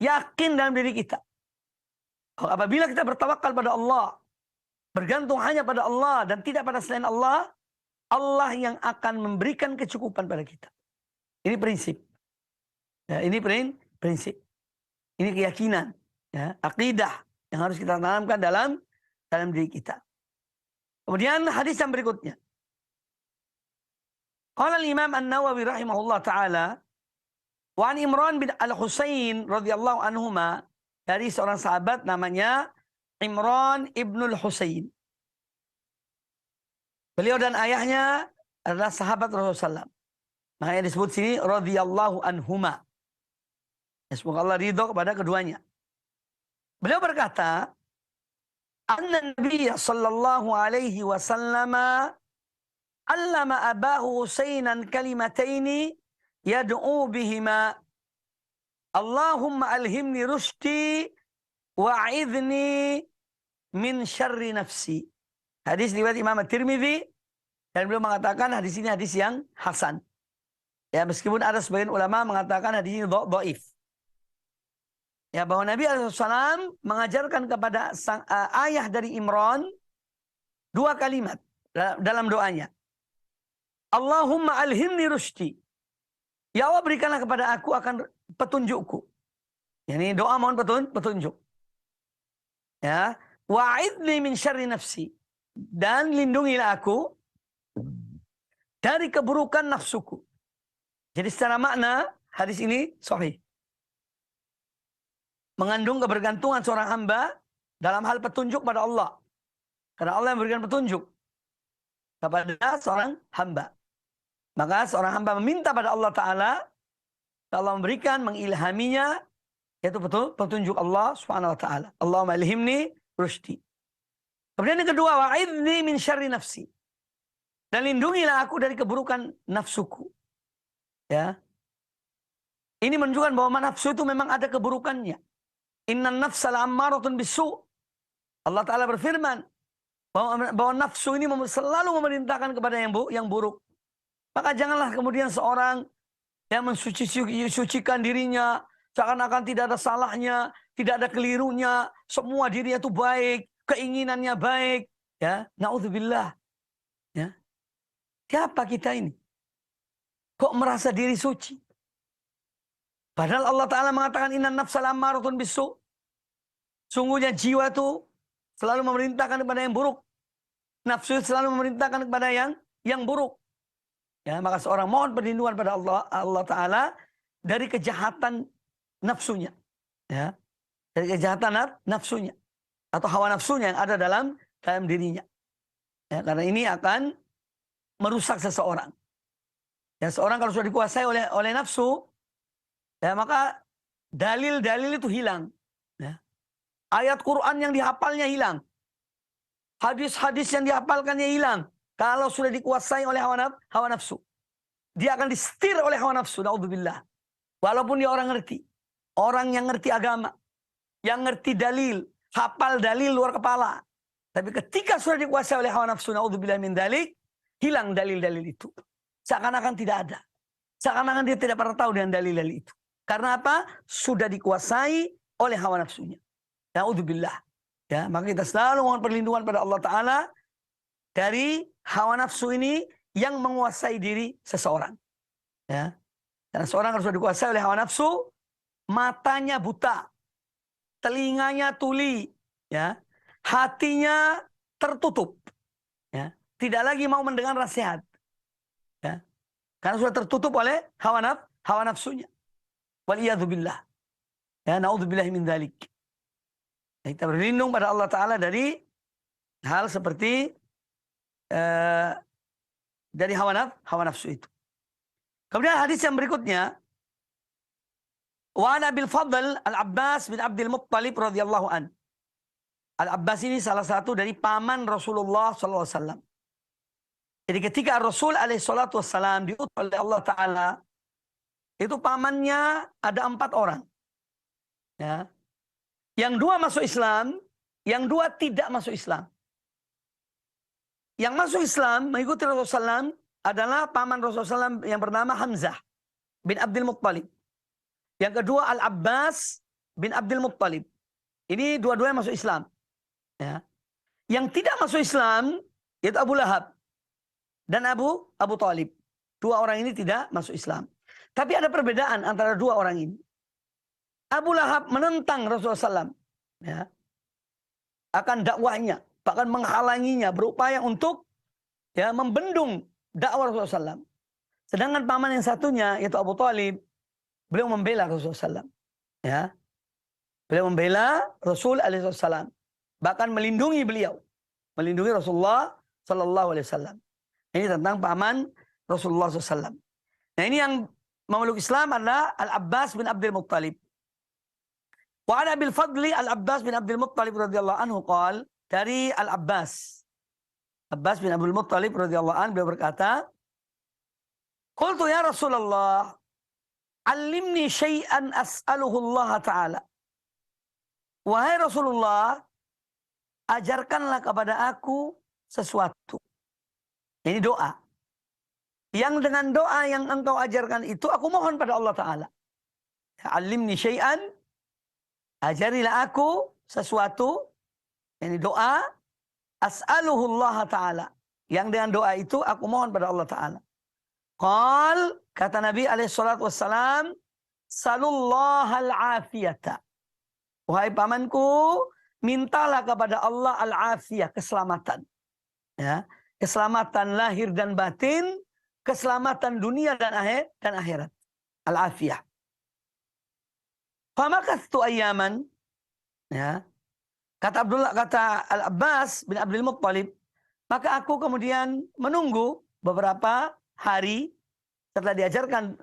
Yakin dalam diri kita. Apabila kita bertawakal pada Allah, bergantung hanya pada Allah dan tidak pada selain Allah, Allah yang akan memberikan kecukupan pada kita. Ini prinsip. Ya, ini prinsip. Ini keyakinan, ya, akidah yang harus kita tanamkan dalam diri kita. Kemudian hadis yang berikutnya. Qala al-Imam An-Nawawi rahimahullah taala, wa an Imran bin Al-Husain radhiyallahu anhuma, dari seorang sahabat namanya Imran ibnul Husain. Beliau dan ayahnya adalah sahabat Rasulullah SAW. Makanya disebut sini radhiyallahu anhuma. Ya, semoga Allah ridho kepada keduanya. Beliau berkata, anna Nabiya sallallahu alaihi wasallam allama abahu Husainan kalimataini yad'u bihima, Allahumma alhimni rushdi wa'idhni min syarri nafsi. Hadis riwayat Imam At-Tirmidzi, dan beliau mengatakan hadis ini hadis yang hasan. Ya, meskipun ada sebagian ulama mengatakan hadis ini dhaif. Ya, bahwa Nabi SAW mengajarkan kepada sang ayah dari Imran dua kalimat dalam doanya. Allahumma alhimni rushdi. Ya Allah, berikanlah kepada aku akan petunjukku. Ini doa mohon petunjuk. Ya, wa'idni min syarri nafsi. Dan lindungilah aku dari keburukan nafsuku. Jadi secara makna hadis ini sahih. Mengandung kebergantungan seorang hamba dalam hal petunjuk pada Allah. Karena Allah yang memberikan petunjuk kepada seorang hamba. Maka seorang hamba meminta pada Allah Ta'ala, Allah memberikan, mengilhaminya Yaitu betul petunjuk Allah Subhanahu wa taala. Allahumma ilhimni rusydi. Kemudian yang kedua, wa'idni min syarri nafsi. Dan lindungilah aku dari keburukan nafsuku. Ya. Ini menunjukkan bahwa nafsu itu memang ada keburukannya. Innan nafsa la'ammaratun bisu. Allah Ta'ala berfirman bahwa nafsu ini selalu memerintahkan kepada yang buruk. Maka janganlah kemudian seorang yang mensucikan dirinya, seakan-akan tidak ada salahnya, tidak ada kelirunya, semua dirinya itu baik, keinginannya baik. Ya, naudzubillah. Ya. Siapa kita ini? Kok merasa diri suci? Padahal Allah Ta'ala mengatakan innan nafsa la'ammaratun bisu. Sungguhnya jiwa itu selalu memerintahkan kepada yang buruk. Nafsu selalu memerintahkan kepada yang buruk. Ya, maka seorang mohon perlindungan pada Allah Ta'ala dari kejahatan nafsunya. Ya, dari kejahatan nafsunya. Atau hawa nafsunya yang ada dalam dirinya. Ya, karena ini akan merusak seseorang. Ya, seorang kalau sudah dikuasai oleh nafsu, ya, maka dalil-dalil itu hilang. Ya. Ayat Quran yang dihafalnya hilang. Hadis-hadis yang dihafalkannya hilang. Kalau sudah dikuasai oleh hawa nafsu. Dia akan disetir oleh hawa nafsu. Naudzubillah. Walaupun dia orang ngerti. Orang yang ngerti agama. Yang ngerti dalil. Hafal dalil luar kepala. Tapi ketika sudah dikuasai oleh hawa nafsu. Naudzubillah min dalik. Hilang dalil-dalil itu. Seakan-akan tidak ada. Seakan-akan dia tidak pernah tahu dengan dalil-dalil itu. Karena apa? Sudah dikuasai oleh hawa nafsunya. Naudzubillah. Ya, maka kita selalu mohon perlindungan pada Allah Ta'ala dari hawa nafsu ini yang menguasai diri seseorang. Ya. Karena seorang harus dikuasai oleh hawa nafsu, matanya buta, telinganya tuli, ya, hatinya tertutup, ya, tidak lagi mau mendengar nasihat, ya, karena sudah tertutup oleh hawa nafsunya. Waliyadzubillah. Ya, naudzubillah min dzalik. Kita berlindung pada Allah Ta'ala dari hal seperti dari hawa nafsu itu. Kemudian hadis yang berikutnya, wa an Abil Fadl Al-Abbas bin Abdul Muttalib radhiyallahu an. Al-Abbas ini salah satu dari paman Rasulullah sallallahu alaihi wasallam. Jadi ketika Rasul alaihi salatu wassalam diutus oleh Allah Ta'ala, itu pamannya ada 4 orang. Ya. Yang 2 masuk Islam, yang 2 tidak masuk Islam. Yang masuk Islam mengikuti Rasulullah SAW adalah paman Rasulullah SAW yang bernama Hamzah bin Abdul Muttalib. Yang kedua Al-Abbas bin Abdul Muttalib. Ini dua-duanya masuk Islam. Ya. Yang tidak masuk Islam yaitu Abu Lahab dan Abu Talib. 2 orang ini tidak masuk Islam. Tapi ada perbedaan antara 2 orang ini. Abu Lahab menentang Rasulullah SAW, ya, akan dakwahnya, bahkan menghalanginya, berupaya untuk, ya, membendung dakwah Rasulullah SAW. Sedangkan paman yang satunya, yaitu Abu Talib, beliau membela Rasulullah SAW. Ya. Beliau membela Rasul SAW, bahkan melindungi beliau, melindungi Rasulullah SAW. Ini tentang paman Rasulullah SAW. Nah, ini yang memeluk Islam adalah Al-Abbas bin Abdul Muttalib. Wa ana bil Fadli Al-Abbas bin Abdul Muttalib radhiyallahu anhu qala, dari Al-Abbas bin Abdul Muttalib radhiyallahu anhu, beliau berkata, qultu ya Rasulullah, allimni syai'an as'aluhu Allah Ta'ala. Wahai Rasulullah, ajarkanlah kepada aku sesuatu. Ini doa. Yang dengan doa yang engkau ajarkan itu, aku mohon pada Allah Ta'ala. Allimni syai'an, ajarilah aku sesuatu. Ini doa, as'aluhu Allah Ta'ala. Yang dengan doa itu, aku mohon pada Allah Ta'ala. Qal, kata Nabi SAW, salullahal afiyata. Wahai pamanku, mintalah kepada Allah al-afiyah, keselamatan. Ya, keselamatan lahir dan batin, keselamatan dunia dan akhirat. Al-afiyah. Famakathtu ayyaman, ya. Kata Al-Abbas bin Abdul Muttalib, maka aku kemudian menunggu beberapa hari setelah diajarkan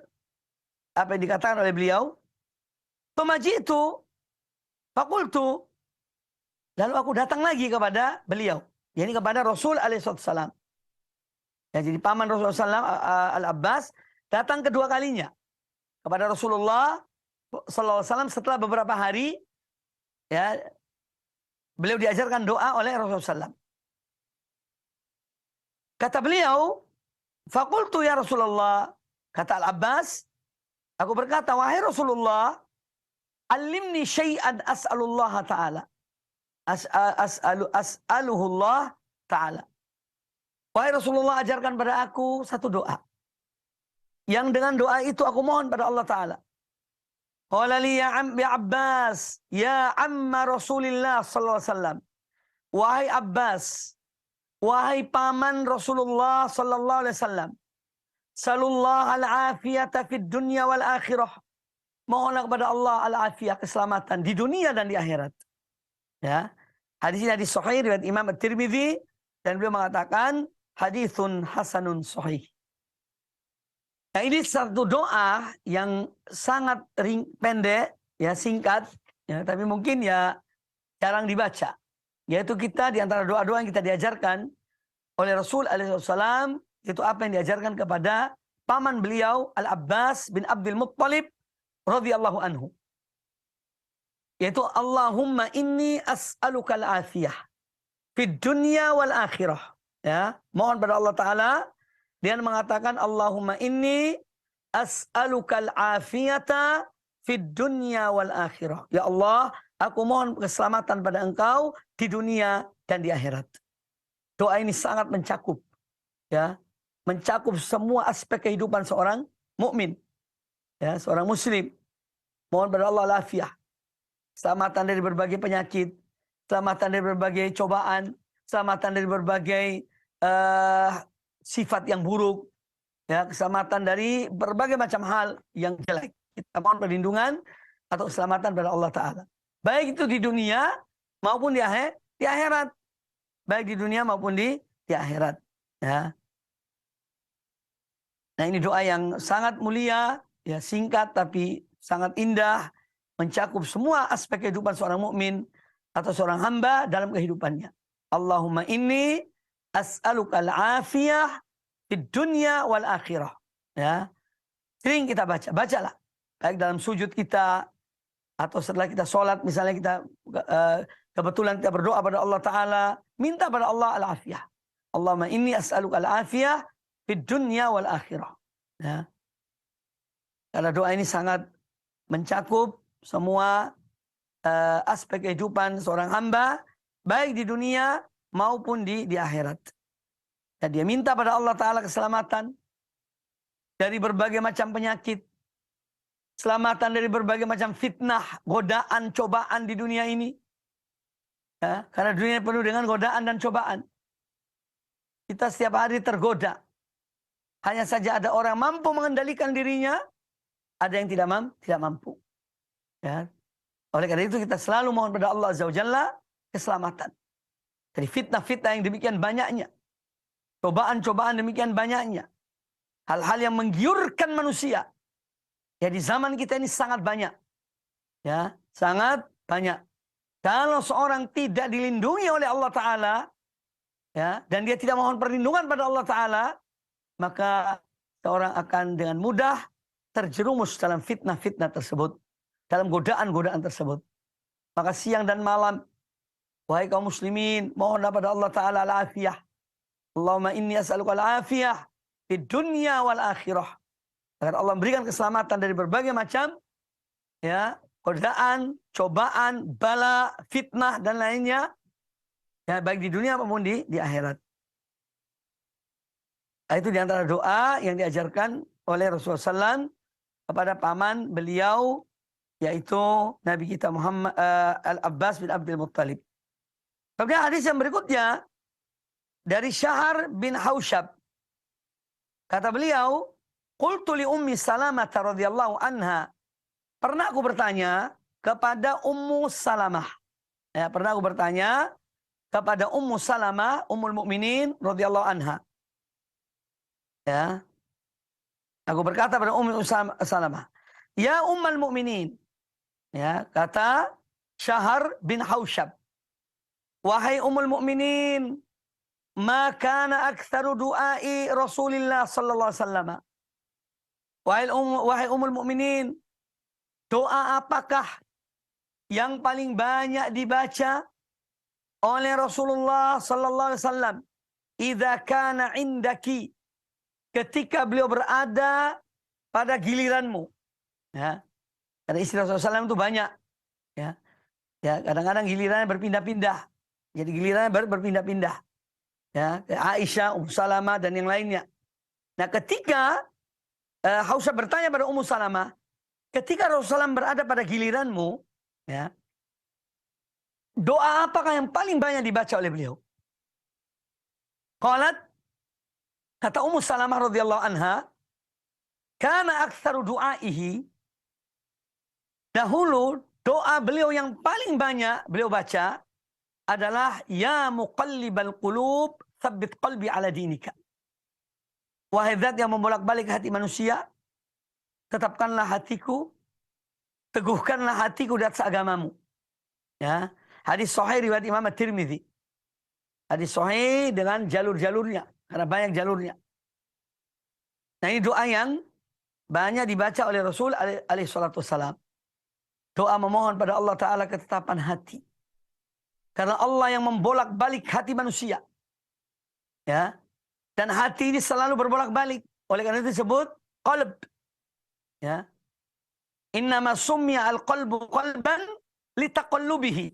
apa yang dikatakan oleh beliau. itu fakultu, lalu aku datang lagi kepada beliau, yakni kepada Rasul alaihissalam. Ya, jadi paman Rasulullah Al-Abbas datang kedua kalinya kepada Rasulullah SAW setelah beberapa hari. Ya, beliau diajarkan doa oleh Rasulullah SAW. Kata beliau, fakultu ya Rasulullah, kata Al-Abbas, aku berkata, wahai Rasulullah, alimni syai'an as'alullah ta'ala. As'aluhullah ta'ala. Wahai Rasulullah, ajarkan pada aku satu doa. Yang dengan doa itu aku mohon pada Allah Ta'ala. Qala li ya Abbas, ya amma Rasulillah sallallahu alaihi wasallam. Wahai Abbas, wahai paman Rasulullah sallallahu alaihi wasallam. Sallallahu al-afiyata fid dunya wal akhirah. Mohonlah kepada Allah al-afiyah, keselamatan di dunia dan di akhirat. Ya. Hadis ini hadis sahih riwayat Imam At-Tirmidzi, dan beliau mengatakan haditsun hasanun sahih. Nah, ini satu doa yang sangat pendek, ya, singkat, ya, tapi mungkin ya jarang dibaca. Yaitu kita di antara doa-doa yang kita diajarkan oleh Rasul alaihissalam, itu apa yang diajarkan kepada paman beliau Al-Abbas bin Abdul Muttalib radhiyallahu anhu. Yaitu Allahumma inni as'aluka al-afiyah fid dunya wal akhirah. Ya, mohon pada Allah Ta'ala. Dia mengatakan Allahumma inni as'aluka al-afiyata fid dunya wal akhirah. Ya Allah, aku mohon keselamatan pada engkau di dunia dan di akhirat. Doa ini sangat mencakup, ya, mencakup semua aspek kehidupan seorang mukmin, ya, seorang muslim. Mohon pada Allah al-afiyah, keselamatan dari berbagai penyakit, keselamatan dari berbagai cobaan, keselamatan dari berbagai sifat yang buruk, ya, keselamatan dari berbagai macam hal yang jelek. Kita mohon perlindungan atau keselamatan pada Allah Ta'ala. Baik itu di dunia maupun di akhirat. Baik di dunia maupun di akhirat. Ya. Nah, ini doa yang sangat mulia, ya, singkat tapi sangat indah, mencakup semua aspek kehidupan seorang mukmin atau seorang hamba dalam kehidupannya. Allahumma inni as'aluka al-afiyah fid dunya wal akhirah. Ya. Sering kita bacalah. Baik dalam sujud kita atau setelah kita sholat, misalnya kita kebetulan kita berdoa pada Allah Ta'ala, minta pada Allah al-afiyah. Allahumma inni as'aluka al-afiyah fid dunya wal akhirah. Ya. Karena doa ini sangat mencakup semua aspek kehidupan seorang hamba, baik di dunia maupun di akhirat. Dan dia minta pada Allah Ta'ala keselamatan dari berbagai macam penyakit, keselamatan dari berbagai macam fitnah, godaan, cobaan di dunia ini. Ya, karena dunia penuh dengan godaan dan cobaan. Kita setiap hari tergoda. Hanya saja ada orang mampu mengendalikan dirinya, ada yang tidak mampu. Ya. Oleh karena itu kita selalu mohon pada Allah Azza wa Jalla keselamatan dari fitnah-fitnah yang demikian banyaknya, cobaan-cobaan demikian banyaknya, hal-hal yang menggiurkan manusia. Ya, di zaman kita ini sangat banyak. Ya, sangat banyak. Kalau seorang tidak dilindungi oleh Allah Ta'ala, ya, dan dia tidak mohon perlindungan pada Allah Ta'ala, maka seorang akan dengan mudah terjerumus dalam fitnah-fitnah tersebut, dalam godaan-godaan tersebut. Maka siang dan malam, wahai kaum muslimin, mohonlah pada Allah Ta'ala al-afiyah. Allahumma inni as'aluka al-afiyah di dunya wal akhirah. Agar Allah memberikan keselamatan dari berbagai macam, ya, godaan, cobaan, bala, fitnah dan lainnya, ya, baik di dunia maupun di akhirat. Nah, itu diantara doa yang diajarkan oleh Rasulullah SAW kepada paman beliau, yaitu Nabi kita Muhammad Al-Abbas bin Abdul Muttalib. Kemudian hadis yang berikutnya dari Syahar bin Hausyab. Kata beliau, qultu li Ummi Salamah radhiyallahu anha. Pernah aku bertanya kepada Ummu Salamah. Ya, pernah aku bertanya kepada Ummu Salamah, Ummul Mukminin radhiyallahu anha. Ya. Aku berkata pada Ummu Salamah, "Ya Ummul Mukminin, Ya, kata Syahar bin Hausyab, wahai Ummul Mukminin, ma kana aktsaru du'ai Rasulillah sallallahu alaihi wasallam. Wahai Ummul Mukminin, doa apakah yang paling banyak dibaca oleh Rasulullah sallallahu alaihi wasallam idza kana indaki, ketika beliau berada pada giliranmu? Ya. Karena istri Rasulullah SAW itu banyak. Ya. Ya, kadang-kadang gilirannya berpindah-pindah. Jadi gilirannya berpindah-pindah. Ya, Aisyah, Ummu Salamah dan yang lainnya. Nah, ketika Hausyab bertanya pada Ummu Salamah, ketika Rasulullah SAW berada pada giliranmu, ya, doa apakah yang paling banyak dibaca oleh beliau? Qalat, kata Ummu Salamah radhiyallahu anha, kana aktsaru du'aihi, dahulu doa beliau yang paling banyak beliau baca adalah ya muqallibal qulub tsabbit qalbi ala dinika. Wahai zat yang membolak-balik hati manusia, tetapkanlah hatiku, teguhkanlah hatiku di atas agamamu. Ya, hadis sahih riwayat Imam At-Tirmidzi. Hadis sahih dengan jalur-jalurnya, karena banyak jalurnya. Nah, ini doa yang banyak dibaca oleh Rasul alaihi salatu wassalam. Doa memohon pada Allah Ta'ala ketetapan hati. Karena Allah yang membolak-balik hati manusia. Ya. Dan hati ini selalu berbolak-balik. Oleh karena itu disebut qalb. Ya. Innama summiya al-qalbu qalban litaqallubihi.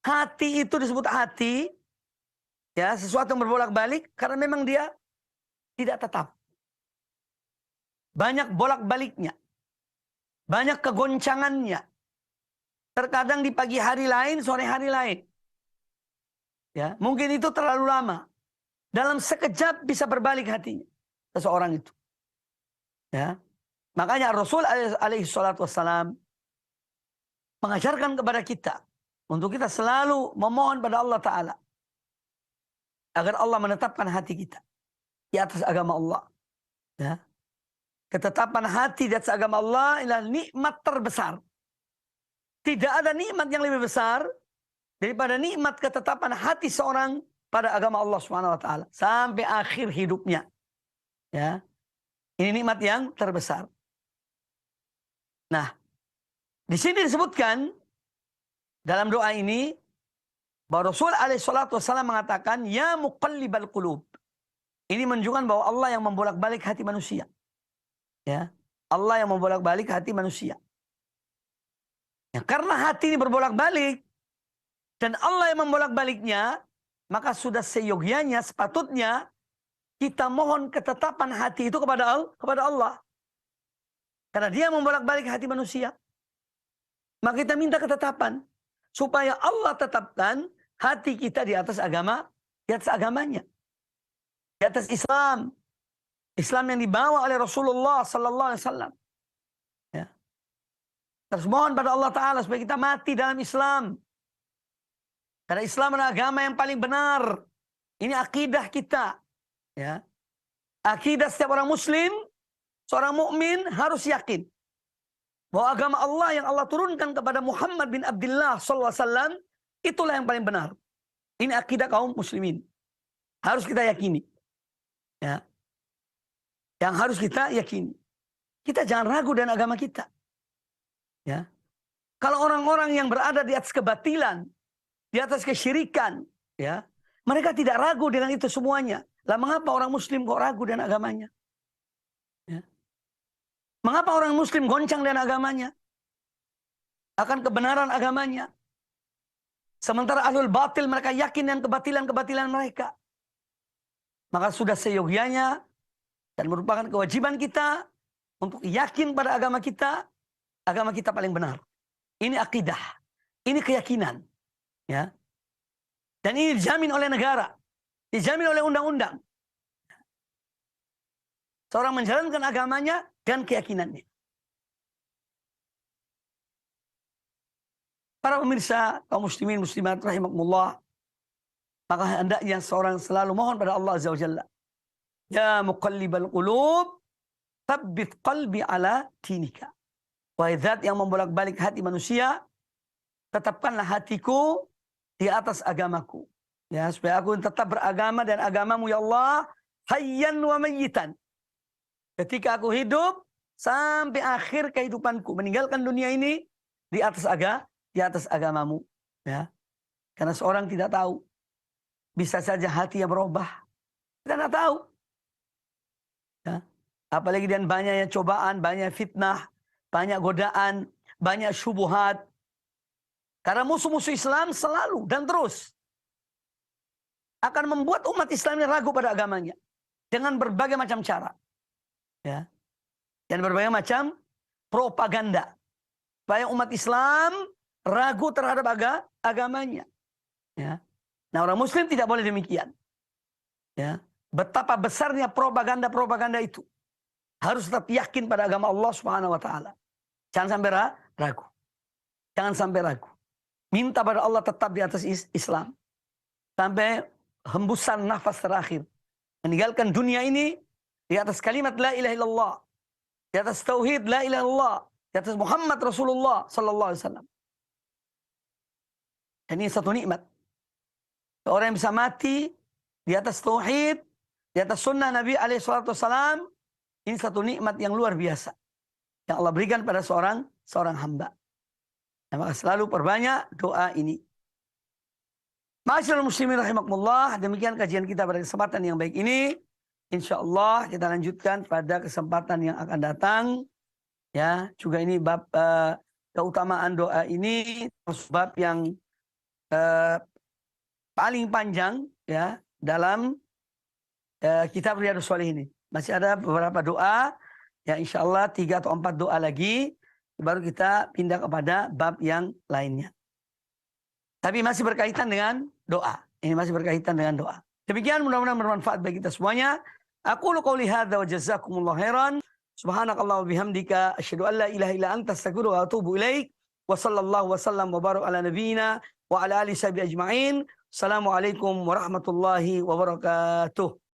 Hati itu disebut hati. Ya, sesuatu yang berbolak-balik karena memang dia tidak tetap. Banyak bolak-baliknya. Banyak kegoncangannya. Terkadang di pagi hari lain, sore hari lain. Ya, mungkin itu terlalu lama. Dalam sekejap bisa berbalik hatinya seseorang itu. Ya. Makanya Rasul alaihi salatu wassalam mengajarkan kepada kita untuk kita selalu memohon pada Allah Ta'ala agar Allah menetapkan hati kita di atas agama Allah. Ya. Ketetapan hati di atas agama Allah adalah nikmat terbesar. Tidak ada nikmat yang lebih besar daripada nikmat ketetapan hati seorang pada agama Allah Subhanahu wa taala sampai akhir hidupnya. Ya. Ini nikmat yang terbesar. Nah, di sini disebutkan dalam doa ini bahwa Rasul alaihi salatu wasallam mengatakan ya muqallibal qulub. Ini menunjukkan bahwa Allah yang membolak-balik hati manusia. Ya, Allah yang membolak-balik hati manusia. Ya, karena hati ini berbolak-balik dan Allah yang membolak-baliknya, maka sudah seyogyanya, sepatutnya kita mohon ketetapan hati itu kepada Allah. Karena dia membolak-balik hati manusia. Maka kita minta ketetapan supaya Allah tetapkan hati kita di atas agama, di atas agamanya, di atas Islam. Islam yang dibawa oleh Rasulullah sallallahu alaihi wasallam. Ya. Terus mohon pada Allah Ta'ala supaya kita mati dalam Islam. Karena Islam adalah agama yang paling benar. Ini akidah kita. Ya. Akidah setiap orang muslim, seorang mukmin harus yakin bahwa agama Allah yang Allah turunkan kepada Muhammad bin Abdullah sallallahu alaihi wasallam itulah yang paling benar. Ini akidah kaum muslimin. Harus kita yakini. Ya. Yang harus kita yakini. Kita jangan ragu dengan agama kita. Ya. Kalau orang-orang yang berada di atas kebatilan, di atas kesyirikan, ya, mereka tidak ragu dengan itu semuanya. Lah mengapa orang muslim kok ragu dengan agamanya? Ya. Mengapa orang muslim goncang dengan agamanya? Akan kebenaran agamanya. Sementara ahlul batil mereka yakin dengan kebatilan-kebatilan mereka. Maka sudah seyogyanya dan merupakan kewajiban kita untuk yakin pada agama kita paling benar. Ini akidah, ini keyakinan, ya. Dan ini dijamin oleh negara, dijamin oleh undang-undang. Seorang menjalankan agamanya dan keyakinannya. Para pemirsa, kaum muslimin muslimat rahimakumullah, maka hendaknya seorang selalu mohon pada Allah Azza wa Jalla. Ya muqallibal qulub, tsabbit qalbi ala dinika. Wahai zat yang membolak-balik hati manusia, tetapkanlah hatiku di atas agamaku. Ya, supaya aku tetap beragama dan agamamu ya Allah, hayyan wa mayyitan. Ketika aku hidup sampai akhir kehidupanku, meninggalkan dunia ini di atas agamamu. Ya. Karena seorang tidak tahu, bisa saja hati yang berubah. Kita tidak tahu. Ya. Apalagi dan banyaknya cobaan, banyak fitnah, banyak godaan, banyak syubhat. Karena musuh-musuh Islam selalu dan terus akan membuat umat Islam ragu pada agamanya dengan berbagai macam cara, ya, dan berbagai macam propaganda supaya umat Islam ragu terhadap agamanya. Ya. Nah, orang Muslim tidak boleh demikian. Ya. Betapa besarnya propaganda itu, harus tetap yakin pada agama Allah Subhanahu Wa Taala. Jangan sampai ragu, jangan sampai ragu. Minta pada Allah tetap di atas Islam sampai hembusan nafas terakhir, meninggalkan dunia ini di atas kalimat la ilaha illallah, di atas tauhid la ilaha illallah, di atas Muhammad Rasulullah sallallahu alaihi wasallam. Dan ini satu nikmat. Orang yang bisa mati di atas tauhid, di atas sunnah Nabi alaihi salatu wasallam, ini satu nikmat yang luar biasa yang Allah berikan pada seorang hamba. Nah, maka selalu perbanyak doa ini. Ma'asyiral muslimin rahimakumullah, demikian kajian kita pada kesempatan yang baik ini. Insyaallah kita lanjutkan pada kesempatan yang akan datang. Ya, juga ini bab keutamaan doa ini, bab yang paling panjang ya dalam kitab Riyadhus Shalihin ini. Masih ada beberapa doa, ya insyaallah 3 atau 4 doa lagi, baru kita pindah kepada bab yang lainnya. Tapi masih berkaitan dengan doa. Ini masih berkaitan dengan doa. Demikian, mudah-mudahan bermanfaat bagi kita semuanya. Aku qouli hadza wa jazakumullahu khairan. Subhanakallah wa bihamdika asyhadu an la ilaha illa anta astaghfiruka wa atubu ilaik. Wa sallallahu wa sallam wa barak ala nabiyyina wa ala alihi ajma'in. Assalamualaikum warahmatullahi wabarakatuh.